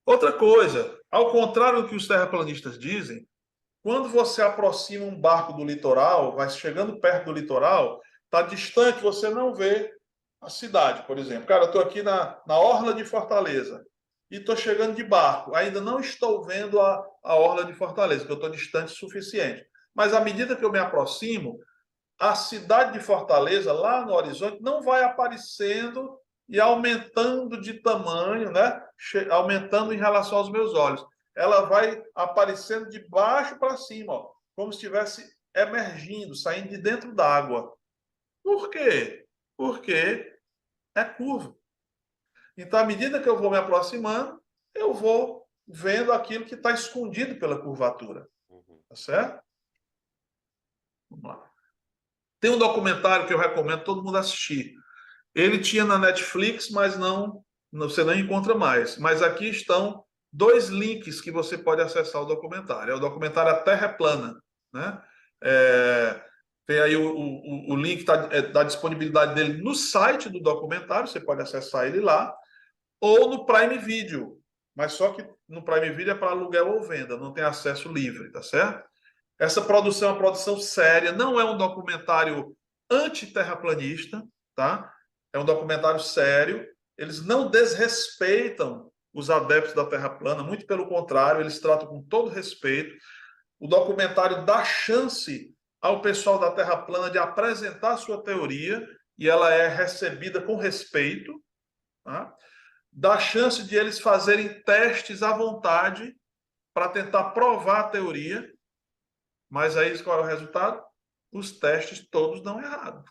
Outra coisa, ao contrário do que os terraplanistas dizem, quando você aproxima um barco do litoral, vai chegando perto do litoral, está distante, você não vê a cidade, por exemplo. Cara, eu estou aqui na orla de Fortaleza e estou chegando de barco. Ainda não estou vendo a orla de Fortaleza, porque eu estou distante o suficiente. Mas à medida que eu me aproximo, a cidade de Fortaleza, lá no horizonte, não vai aparecendo e aumentando de tamanho, né? Aumentando em relação aos meus olhos. Ela vai aparecendo de baixo para cima, ó, como se estivesse emergindo, saindo de dentro d'água. Por quê? Porque é curva. Então, à medida que eu vou me aproximando, eu vou vendo aquilo que está escondido pela curvatura. Tá certo? Vamos lá. Tem um documentário que eu recomendo todo mundo assistir. Ele tinha na Netflix, mas você não encontra mais. Mas aqui estão 2 links que você pode acessar o documentário. É o documentário A Terra é Plana. Né? Tem aí o link da disponibilidade dele no site do documentário, você pode acessar ele lá, ou no Prime Video. Mas só que no Prime Video é para aluguel ou venda, não tem acesso livre, tá certo? Essa produção é uma produção séria, não é um documentário anti-terraplanista, tá? É um documentário sério. Eles não desrespeitam os adeptos da Terra plana, muito pelo contrário, eles tratam com todo respeito. O documentário dá chance ao pessoal da Terra plana de apresentar sua teoria, e ela é recebida com respeito, tá? Dá chance de eles fazerem testes à vontade para tentar provar a teoria, mas aí qual é o resultado? Os testes todos dão errado.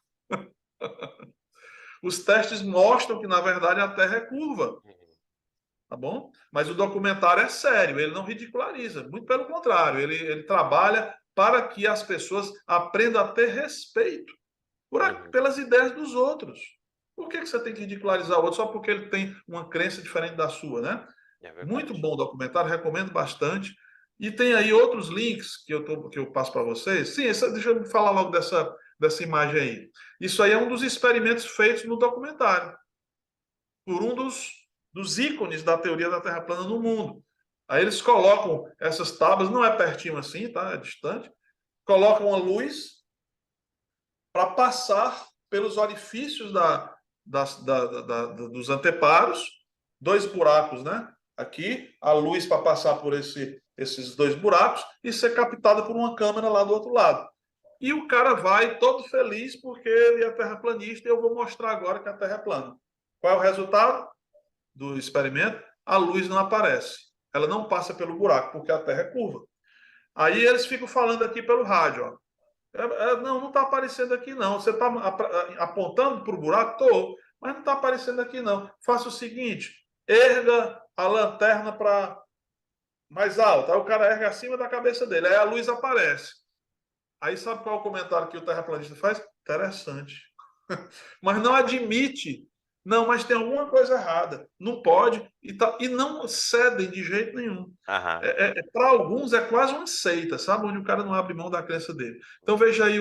Os testes mostram que, na verdade, a Terra é curva, tá bom? Mas o documentário é sério, ele não ridiculariza, muito pelo contrário, ele trabalha para que as pessoas aprendam a ter respeito pelas ideias dos outros. Por que você tem que ridicularizar o outro só porque ele tem uma crença diferente da sua, né? É Muito verdade. bom o documentário, recomendo bastante. E tem aí outros links que eu passo para vocês. Sim, deixa eu falar logo dessa imagem aí. Isso aí é um dos experimentos feitos no documentário por um dos ícones da teoria da Terra plana no mundo. Aí eles colocam essas tábuas, não é pertinho assim, tá? É distante. Colocam uma luz para passar pelos orifícios dos anteparos, dois buracos, né? Aqui, a luz para passar por esses dois buracos e ser captada por uma câmera lá do outro lado. E o cara vai todo feliz porque ele é terraplanista e eu vou mostrar agora que a Terra é plana. Qual é o resultado do experimento? A luz não aparece. Ela não passa pelo buraco porque a Terra é curva. Aí eles ficam falando aqui pelo rádio, ó. Não, não está aparecendo aqui não. Você está apontando para o buraco? Estou, mas não está aparecendo aqui não. Faça o seguinte, erga a lanterna para mais alta. Aí o cara erga acima da cabeça dele. Aí a luz aparece. Aí sabe qual é o comentário que o terraplanista faz? Interessante. Mas não admite. Não, mas tem alguma coisa errada. Não pode. E não cedem de jeito nenhum. Aham. Para alguns é quase uma seita, sabe? Onde o cara não abre mão da crença dele. Então veja aí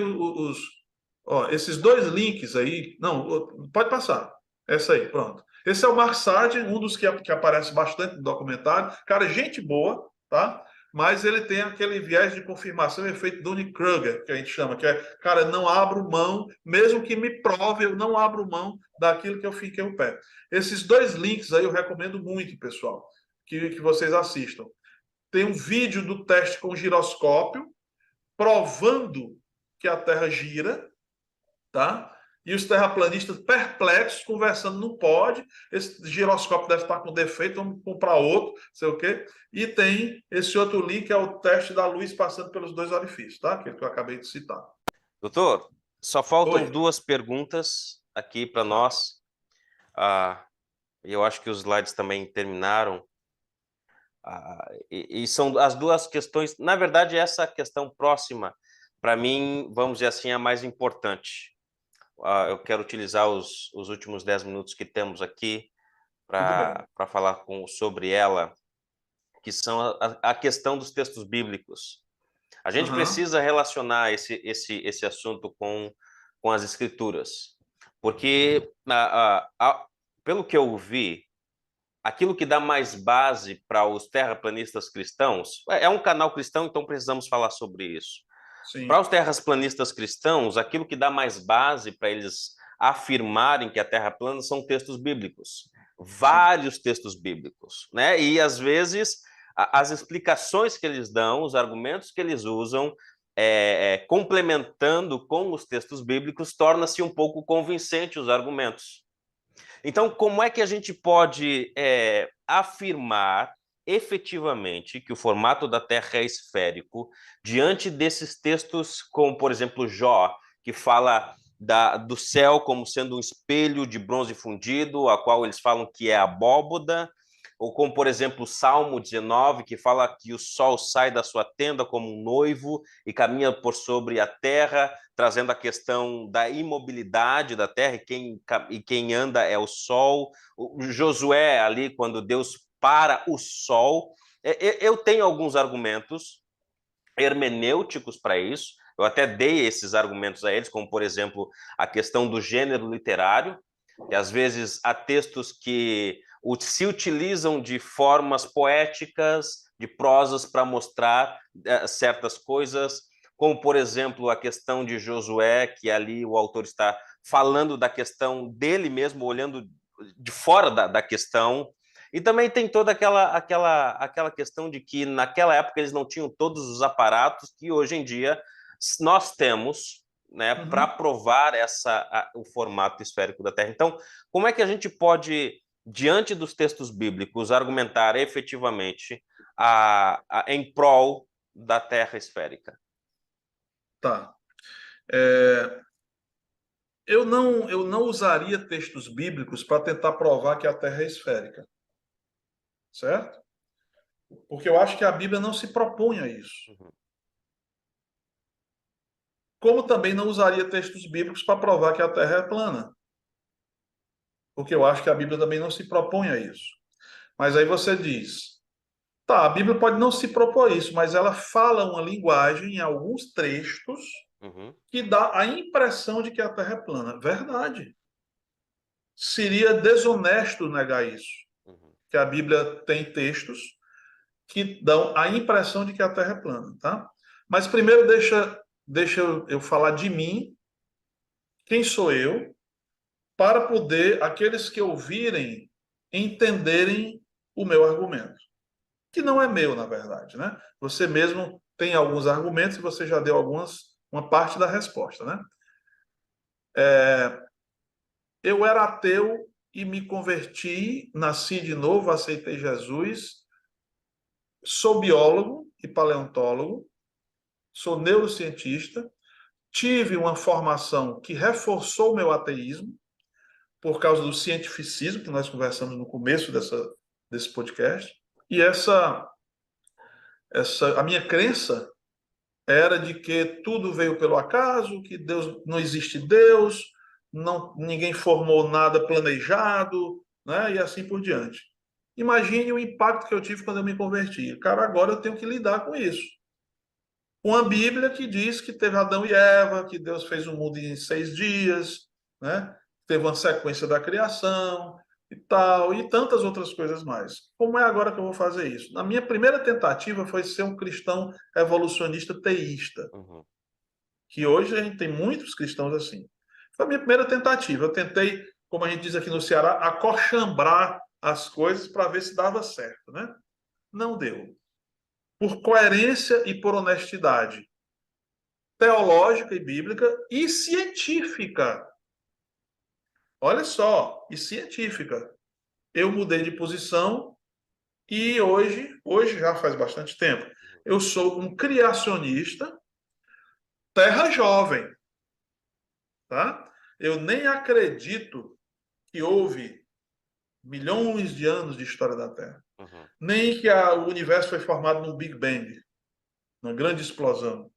esses dois links aí. Não, pode passar. Essa aí, pronto. Esse é o Mark Sargent, um dos que aparece bastante no documentário. Cara, gente boa, tá? Mas ele tem aquele viés de confirmação, efeito Dunning-Kruger, que a gente chama, que é, cara, não abro mão, mesmo que me prove, eu não abro mão daquilo que eu fiquei o pé. Esses dois links aí eu recomendo muito, pessoal, que vocês assistam. Tem um vídeo do teste com giroscópio, provando que a Terra gira, tá? E os terraplanistas perplexos, conversando, não pode, esse giroscópio deve estar com defeito, vamos comprar outro, sei o quê. E tem esse outro link, que é o teste da luz passando pelos dois orifícios, tá? Aquele que eu acabei de citar. Doutor, só faltam Oi. duas perguntas aqui para Tá. nós. Eu acho que os slides também terminaram. E são as duas questões. Na verdade, essa questão próxima, para mim, vamos dizer assim, é a mais importante. Eu quero utilizar os últimos 10 minutos que temos aqui Tudo bem. para falar sobre ela, que são a questão dos textos bíblicos. A gente Aham. precisa relacionar esse assunto com as escrituras, porque, pelo que eu vi, aquilo que dá mais base para os terraplanistas cristãos, é um canal cristão, então precisamos falar sobre isso. Para Sim. os terraplanistas cristãos, aquilo que dá mais base para eles afirmarem que a Terra é plana são textos bíblicos, Sim. vários textos bíblicos, né? E às vezes as explicações que eles dão, os argumentos que eles usam, complementando com os textos bíblicos, torna-se um pouco convincente os argumentos. Então, como é que a gente pode afirmar efetivamente que o formato da Terra é esférico diante desses textos, como, por exemplo, Jó, que fala do céu como sendo um espelho de bronze fundido, a qual eles falam que é abóboda, ou como, por exemplo, o Salmo 19, que fala que o sol sai da sua tenda como um noivo e caminha por sobre a terra, trazendo a questão da imobilidade da terra, e quem anda é o sol. O Josué, ali, quando Deus para o sol. Eu tenho alguns argumentos hermenêuticos para isso, eu até dei esses argumentos a eles, como, por exemplo, a questão do gênero literário, que às vezes há textos que se utilizam de formas poéticas, de prosas para mostrar certas coisas, como, por exemplo, a questão de Josué, que ali o autor está falando da questão dele mesmo, olhando de fora da questão. E também tem toda aquela questão de que naquela época eles não tinham todos os aparatos que hoje em dia nós temos, né, para Uhum. provar o formato esférico da Terra. Então, como é que a gente pode, diante dos textos bíblicos, argumentar efetivamente em prol da Terra esférica? Tá. Eu não usaria textos bíblicos para tentar provar que a Terra é esférica, certo? Porque eu acho que a Bíblia não se propõe a isso. Uhum. Como também não usaria textos bíblicos para provar que a Terra é plana, porque eu acho que a Bíblia também não se propõe a isso. Mas aí você diz, tá, a Bíblia pode não se propor a isso, mas ela fala uma linguagem em alguns textos Uhum. que dá a impressão de que a Terra é plana. Verdade. Seria desonesto negar isso, Uhum. que a Bíblia tem textos que dão a impressão de que a Terra é plana, tá? Mas primeiro deixa eu falar de mim, quem sou eu, para poder aqueles que ouvirem entenderem o meu argumento, que não é meu, na verdade, né? Você mesmo tem alguns argumentos e você já deu uma parte da resposta, né? Eu era ateu e me converti, nasci de novo, aceitei Jesus, sou biólogo e paleontólogo, sou neurocientista, tive uma formação que reforçou o meu ateísmo por causa do cientificismo que nós conversamos no começo desse podcast. E a minha crença era de que tudo veio pelo acaso, que Deus não existe Deus, não, ninguém formou nada planejado, né? E assim por diante. Imagine o impacto que eu tive quando eu me converti. Cara, agora eu tenho que lidar com isso. Uma Bíblia que diz que teve Adão e Eva, que Deus fez o mundo em 6 dias, né? Teve uma sequência da criação e tal, e tantas outras coisas mais. Como é agora que eu vou fazer isso? Na minha primeira tentativa foi ser um cristão evolucionista teísta, Uhum. que hoje a gente tem muitos cristãos assim. Foi a minha primeira tentativa. Eu tentei, como a gente diz aqui no Ceará, acochambrar as coisas para ver se dava certo, né? Não deu. Por coerência e por honestidade teológica e bíblica e científica. Olha só, e científica. Eu mudei de posição e hoje já faz bastante tempo, eu sou um criacionista terra jovem, tá? Eu nem acredito que houve milhões de anos de história da Terra, Uhum. nem que o universo foi formado num Big Bang, numa grande explosão.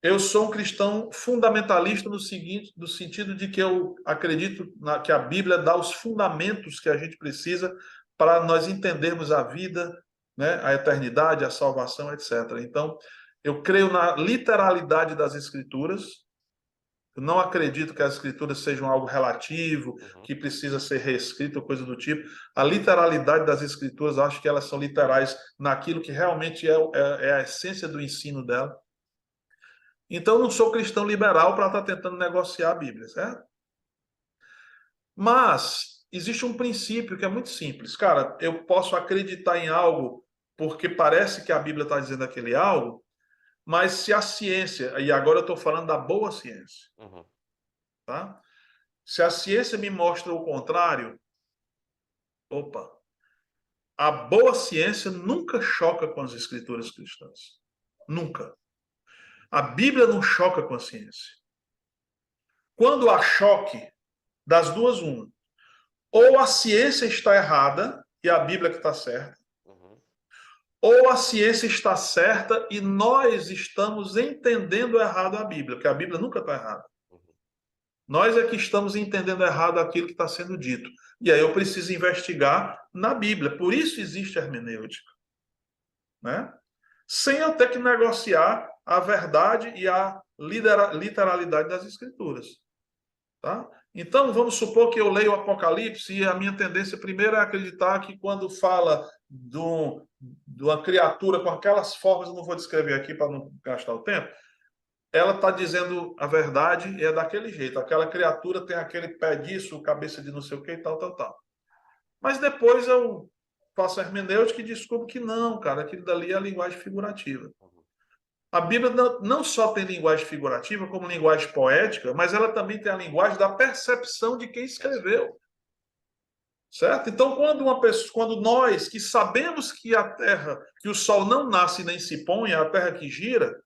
Eu sou um cristão fundamentalista no sentido de que eu acredito que a Bíblia dá os fundamentos que a gente precisa para nós entendermos a vida, né, a eternidade, a salvação, etc. Então, eu creio na literalidade das Escrituras. Eu não acredito que as Escrituras sejam algo relativo, Uhum. que precisa ser reescrito ou coisa do tipo. A literalidade das Escrituras, acho que elas são literais naquilo que realmente é a essência do ensino dela. Então, eu não sou cristão liberal para estar tentando negociar a Bíblia, certo? Mas existe um princípio que é muito simples. Cara, eu posso acreditar em algo porque parece que a Bíblia está dizendo aquele algo, mas se a ciência, e agora eu estou falando da boa ciência, Uhum. tá? Se a ciência me mostra o contrário, opa, a boa ciência nunca choca com as escrituras cristãs. Nunca. A Bíblia não choca com a ciência. Quando há choque, das duas, uma. Ou a ciência está errada e a Bíblia que está certa, Uhum. ou a ciência está certa e nós estamos entendendo errado a Bíblia, porque a Bíblia nunca está errada. Uhum. Nós é que estamos entendendo errado aquilo que está sendo dito. E aí eu preciso investigar na Bíblia. Por isso existe hermenêutica, né? Sem eu ter que negociar a verdade e a literalidade das Escrituras. Tá? Então, vamos supor que eu leio o Apocalipse e a minha tendência primeiro é acreditar que quando fala de uma criatura com aquelas formas, eu não vou descrever aqui para não gastar o tempo, ela está dizendo a verdade e é daquele jeito. Aquela criatura tem aquele pé disso, cabeça de não sei o que e tal, tal, tal. Mas depois eu faço a hermenêutica e descubro que não, cara, aquilo dali é a linguagem figurativa. A Bíblia não só tem linguagem figurativa, como linguagem poética, mas ela também tem a linguagem da percepção de quem escreveu. Certo? Então, quando uma pessoa, quando nós que sabemos que a Terra, que o Sol não nasce nem se põe, é a Terra que gira,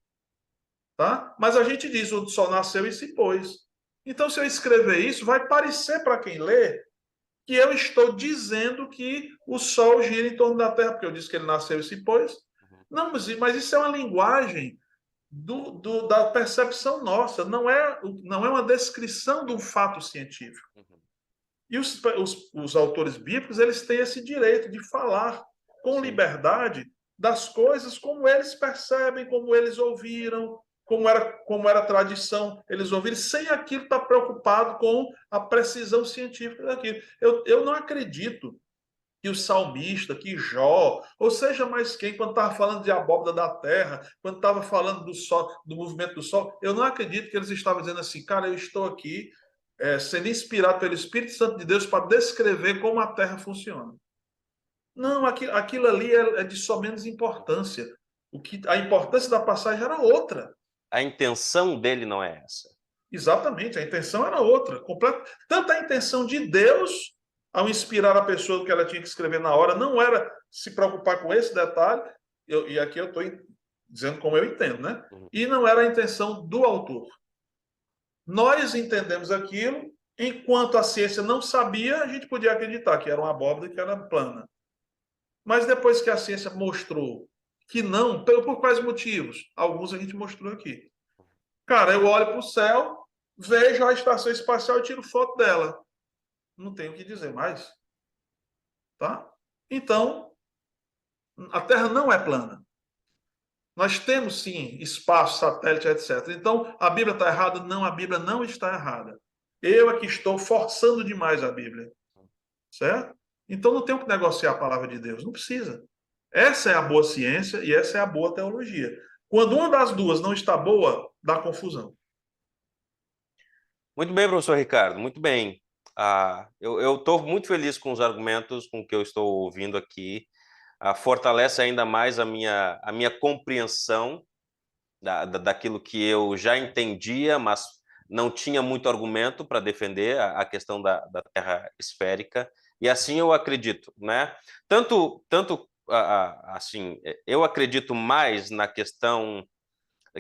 tá? Mas a gente diz o Sol nasceu e se pôs. Então, se eu escrever isso, vai parecer para quem lê que eu estou dizendo que o Sol gira em torno da Terra, porque eu disse que ele nasceu e se pôs. Não, mas isso é uma linguagem da percepção nossa, não é uma descrição de um fato científico. E os autores bíblicos, eles têm esse direito de falar com liberdade das coisas como eles percebem, como eles ouviram, como era a tradição, eles ouviram, sem aquilo estar preocupado com a precisão científica daquilo. Eu não acredito que o salmista, que Jó, ou seja, mais quem, quando estava falando de abóbora da terra, quando estava falando do sol, do movimento do sol, eu não acredito que eles estavam dizendo assim, cara, eu estou aqui sendo inspirado pelo Espírito Santo de Deus para descrever como a terra funciona. Não, aquilo ali é de só menos importância. A importância da passagem era outra. A intenção dele não é essa. Exatamente, a intenção era outra. Tanto a intenção de Deus, ao inspirar a pessoa do que ela tinha que escrever na hora, não era se preocupar com esse detalhe, e aqui eu estou dizendo como eu entendo, né? E não era a intenção do autor. Nós entendemos aquilo, enquanto a ciência não sabia, a gente podia acreditar que era uma abóbora e que era plana. Mas depois que a ciência mostrou que não, por quais motivos? Alguns a gente mostrou aqui. Cara, eu olho para o céu, vejo a estação espacial e tiro foto dela. Não tenho o que dizer mais. Tá? Então, a Terra não é plana. Nós temos, sim, espaço, satélite, etc. Então, a Bíblia está errada? Não, a Bíblia não está errada. Eu aqui estou forçando demais a Bíblia. Certo? Então, não tenho que negociar a palavra de Deus. Não precisa. Essa é a boa ciência e essa é a boa teologia. Quando uma das duas não está boa, dá confusão. Muito bem, professor Ricardo, muito bem. Eu estou muito feliz com os argumentos, com o que eu estou ouvindo aqui. Fortalece ainda mais a minha compreensão daquilo que eu já entendia, mas não tinha muito argumento para defender a questão da Terra esférica. E assim eu acredito, né? Tanto assim, eu acredito mais na questão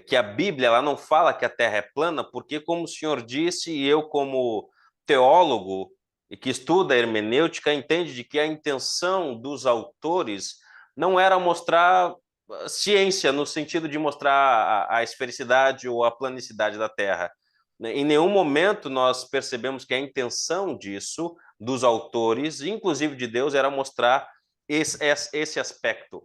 que a Bíblia ela não fala que a Terra é plana, porque, como o senhor disse, e eu, como teólogo e que estuda a hermenêutica, entende de que a intenção dos autores não era mostrar ciência no sentido de mostrar a esfericidade ou a planicidade da Terra. Em nenhum momento nós percebemos que a intenção disso, dos autores, inclusive de Deus, era mostrar esse aspecto.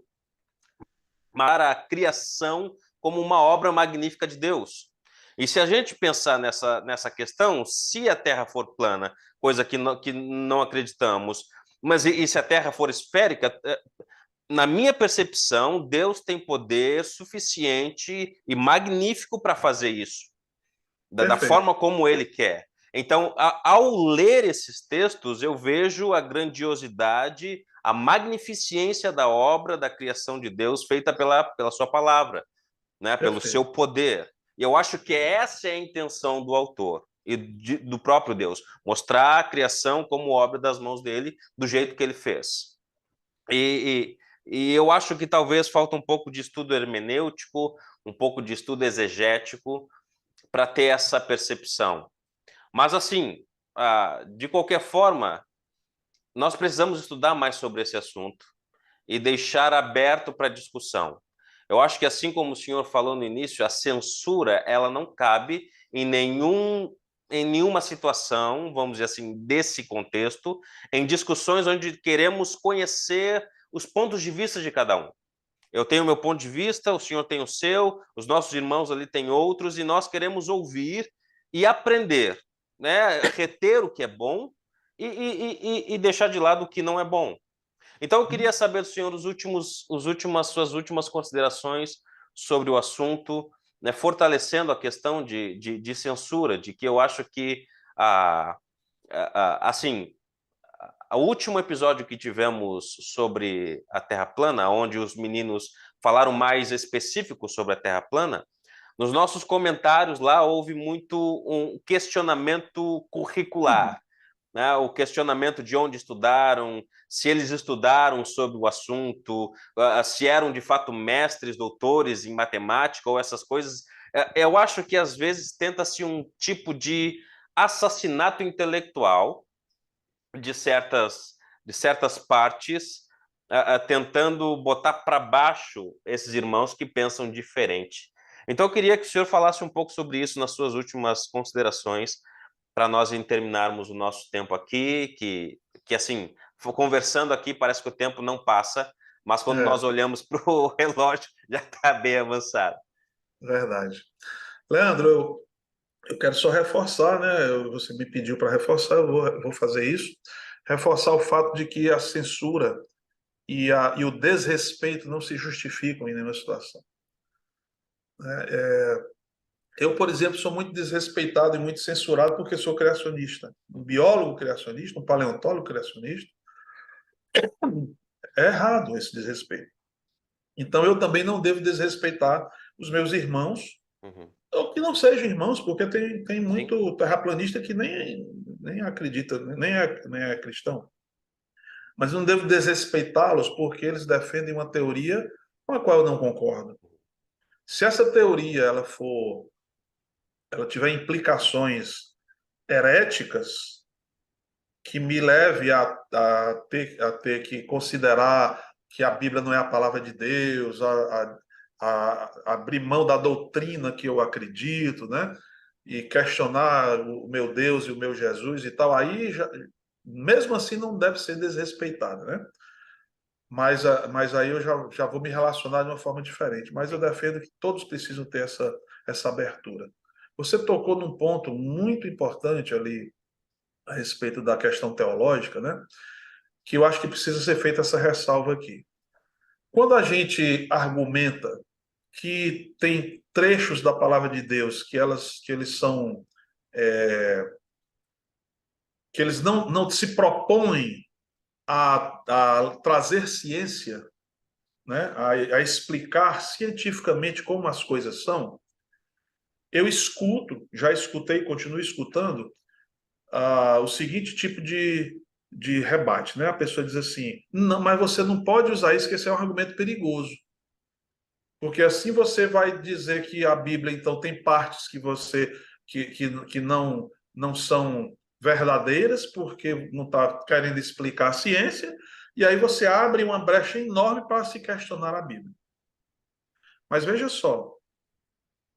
Para a criação como uma obra magnífica de Deus. E se a gente pensar nessa questão, se a Terra for plana, coisa que não acreditamos, mas e se a Terra for esférica, na minha percepção, Deus tem poder suficiente e magnífico para fazer isso, da forma como Ele quer. Então, ao ler esses textos, eu vejo a grandiosidade, a magnificência da obra da criação de Deus feita pela sua palavra, né? Pelo seu poder. E eu acho que essa é a intenção do autor e do próprio Deus, mostrar a criação como obra das mãos dele, do jeito que ele fez. E eu acho que talvez falta um pouco de estudo hermenêutico, um pouco de estudo exegético, para ter essa percepção. Mas, assim, de qualquer forma, nós precisamos estudar mais sobre esse assunto e deixar aberto para discussão. Eu acho que, assim como o senhor falou no início, a censura ela não cabe em nenhuma situação, vamos dizer assim, desse contexto, em discussões onde queremos conhecer os pontos de vista de cada um. Eu tenho o meu ponto de vista, o senhor tem o seu, os nossos irmãos ali têm outros, e nós queremos ouvir e aprender, né? Reter o que é bom e deixar de lado o que não é bom. Então, eu queria saber do senhor suas últimas considerações sobre o assunto, né, fortalecendo a questão de censura, de que eu acho que, assim, o último episódio que tivemos sobre a Terra plana, onde os meninos falaram mais específico sobre a Terra plana, nos nossos comentários lá houve muito um questionamento curricular, né? O questionamento de onde estudaram, se eles estudaram sobre o assunto, se eram de fato mestres, doutores em matemática ou essas coisas. Eu acho que às vezes tenta-se um tipo de assassinato intelectual de certas partes, tentando botar para baixo esses irmãos que pensam diferente. Então, eu queria que o senhor falasse um pouco sobre isso nas suas últimas considerações, para nós terminarmos o nosso tempo aqui, que assim, conversando aqui, parece que o tempo não passa, mas quando nós É, olhamos para o relógio, já está bem avançado. verdade. Leandro, eu quero só reforçar, né? Você me pediu para reforçar, eu vou fazer isso. Reforçar o fato de que a censura e o desrespeito não se justificam em nenhuma situação. Né? Eu, por exemplo, sou muito desrespeitado e muito censurado porque sou criacionista. Um biólogo criacionista, um paleontólogo criacionista. É errado esse desrespeito. Então, eu também não devo desrespeitar os meus irmãos, Uhum. ou que não sejam irmãos, porque tem Sim. muito terraplanista que nem acredita, nem é cristão. Mas não devo desrespeitá-los porque eles defendem uma teoria com a qual eu não concordo. Se essa teoria ela tiver implicações heréticas que me leve a ter que considerar que a Bíblia não é a palavra de Deus, a abrir mão da doutrina que eu acredito, né? E questionar o meu Deus e o meu Jesus e tal, aí mesmo assim não deve ser desrespeitado, né? Mas aí eu já vou me relacionar de uma forma diferente. Mas eu defendo que todos precisam ter essa abertura. Você tocou num ponto muito importante ali a respeito da questão teológica, né? Que eu acho que precisa ser feita essa ressalva aqui. Quando a gente argumenta que tem trechos da palavra de Deus que eles são que eles não se propõem a trazer ciência, né, a explicar cientificamente como as coisas são, eu escuto, já escutei, continuo escutando o seguinte tipo de rebate, né? A pessoa diz assim: não, mas você não pode usar isso, que esse é um argumento perigoso. Porque assim você vai dizer que a Bíblia, então, tem partes que não são verdadeiras, porque não está querendo explicar a ciência, e aí você abre uma brecha enorme para se questionar a Bíblia. Mas veja só,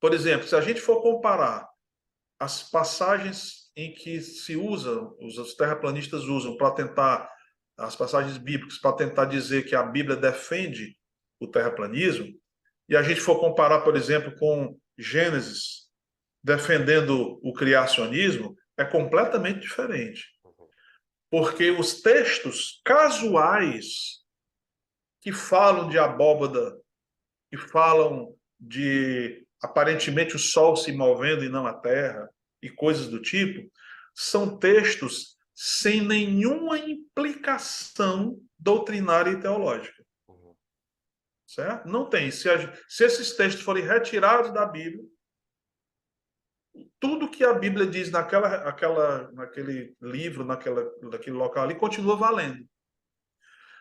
por exemplo, se a gente for comparar as passagens em que se usa, os terraplanistas usam para tentar, as passagens bíblicas, para tentar dizer que a Bíblia defende o terraplanismo, e a gente for comparar, por exemplo, com Gênesis defendendo o criacionismo, é completamente diferente. Porque os textos casuais que falam de abóbada, que falam de aparentemente o sol se movendo e não a terra, e coisas do tipo, são textos sem nenhuma implicação doutrinária e teológica. Certo? Não tem. Se esses textos forem retirados da Bíblia, tudo que a Bíblia diz naquele livro, naquele local ali, continua valendo.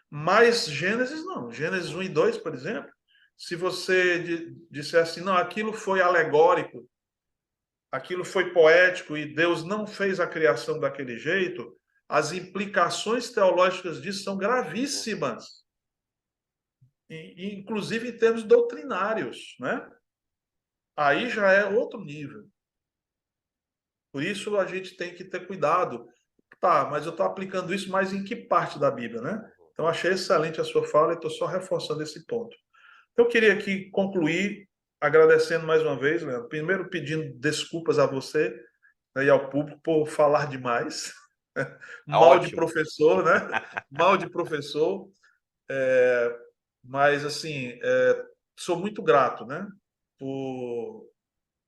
Mas Gênesis não. Gênesis 1 e 2, por exemplo, se você disser assim, não, aquilo foi alegórico, aquilo foi poético e Deus não fez a criação daquele jeito, as implicações teológicas disso são gravíssimas, inclusive em termos doutrinários, né? Aí já é outro nível. Por isso a gente tem que ter cuidado. Tá, mas eu estou aplicando isso mais em que parte da Bíblia, né? Então achei excelente a sua fala e estou só reforçando esse ponto. Eu queria aqui concluir agradecendo mais uma vez, Leandro. Primeiro pedindo desculpas a você, né, e ao público por falar demais. Tá Mal de ótimo. professor, né? Mal de professor. Mas, assim, sou muito grato, né? Por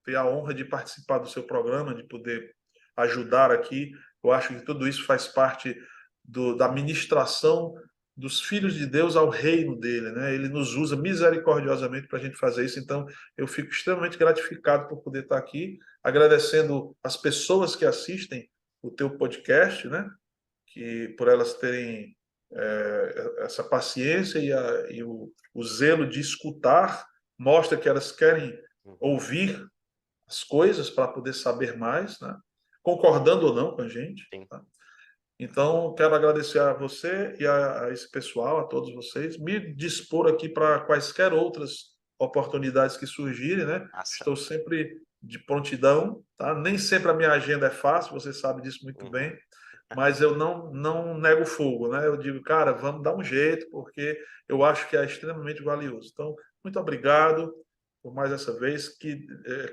ter a honra de participar do seu programa, de poder ajudar aqui. Eu acho que tudo isso faz parte da ministração dos filhos de Deus ao reino dele, né? Ele nos usa misericordiosamente para a gente fazer isso. Então, eu fico extremamente gratificado por poder estar aqui, agradecendo as pessoas que assistem o teu podcast, né? Que por elas terem essa paciência e o zelo de escutar, mostra que elas querem ouvir as coisas para poder saber mais, né? Concordando ou não com a gente. Sim. Tá? Então, quero agradecer a você e a esse pessoal, a todos vocês, me dispor aqui para quaisquer outras oportunidades que surgirem, né? Nossa. Estou sempre de prontidão, tá? Nem sempre a minha agenda é fácil, você sabe disso muito bem, mas eu não nego fogo, né? Eu digo, cara, vamos dar um jeito, porque eu acho que é extremamente valioso. Então, muito obrigado por mais essa vez, que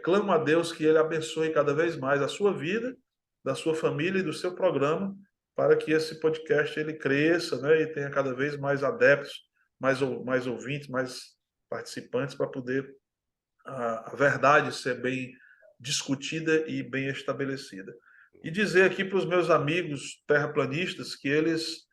clamo a Deus que Ele abençoe cada vez mais a sua vida, da sua família e do seu programa, para que esse podcast ele cresça, né, e tenha cada vez mais adeptos, mais ouvintes, mais participantes, para poder a verdade ser bem discutida e bem estabelecida. E dizer aqui para os meus amigos terraplanistas que eles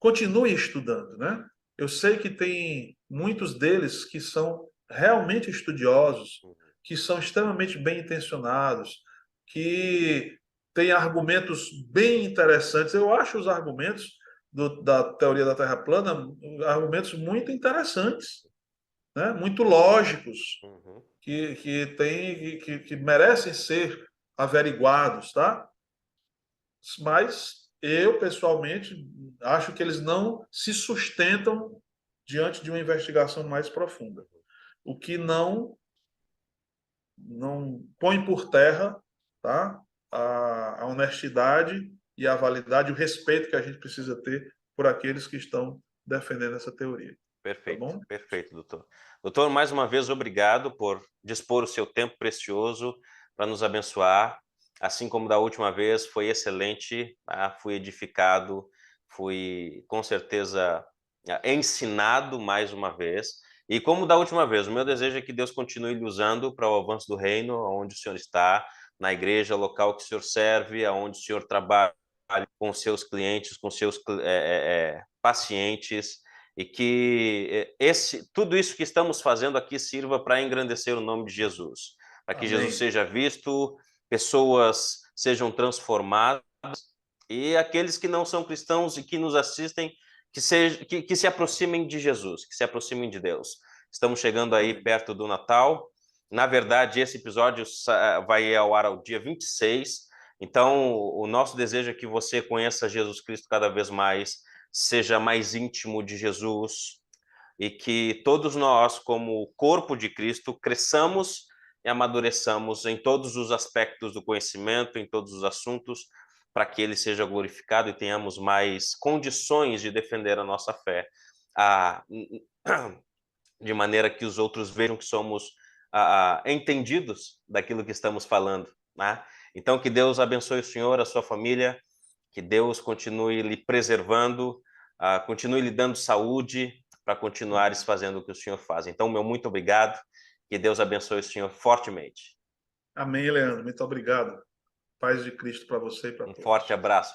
continuem estudando, né? Eu sei que tem muitos deles que são realmente estudiosos, que são extremamente bem intencionados, que têm argumentos bem interessantes. Eu acho os argumentos da teoria da Terra plana argumentos muito interessantes, né? Muito lógicos, que merecem ser averiguados, tá? Mas eu, pessoalmente, acho que eles não se sustentam diante de uma investigação mais profunda. O que não põe por terra, tá, a honestidade e a validade, o respeito que a gente precisa ter por aqueles que estão defendendo essa teoria. Perfeito, tá bom? Perfeito, doutor. Doutor, mais uma vez, obrigado por dispor o seu tempo precioso para nos abençoar. Assim como da última vez, foi excelente, fui edificado, fui com certeza ensinado mais uma vez. E como da última vez, o meu desejo é que Deus continue lhe usando para o avanço do reino, onde o senhor está, na igreja local que o senhor serve, aonde o senhor trabalha com seus clientes, com seus pacientes, e que tudo isso que estamos fazendo aqui sirva para engrandecer o nome de Jesus, para que Amém. Jesus seja visto, pessoas sejam transformadas, e aqueles que não são cristãos e que nos assistem, que se aproximem de Jesus, que se aproximem de Deus. Estamos chegando aí perto do Natal. Na verdade, esse episódio vai ao ar ao dia 26, então o nosso desejo é que você conheça Jesus Cristo cada vez mais, seja mais íntimo de Jesus, e que todos nós, como corpo de Cristo, cresçamos e amadureçamos em todos os aspectos do conhecimento, em todos os assuntos, para que ele seja glorificado e tenhamos mais condições de defender a nossa fé, de maneira que os outros vejam que somos entendidos daquilo que estamos falando, né? Então, que Deus abençoe o senhor, a sua família, que Deus continue lhe preservando, continue lhe dando saúde para continuares fazendo o que o senhor faz. Então, meu muito obrigado, que Deus abençoe o senhor fortemente. Amém, Leandro. Muito obrigado. Paz de Cristo para você e para todos. Forte abraço.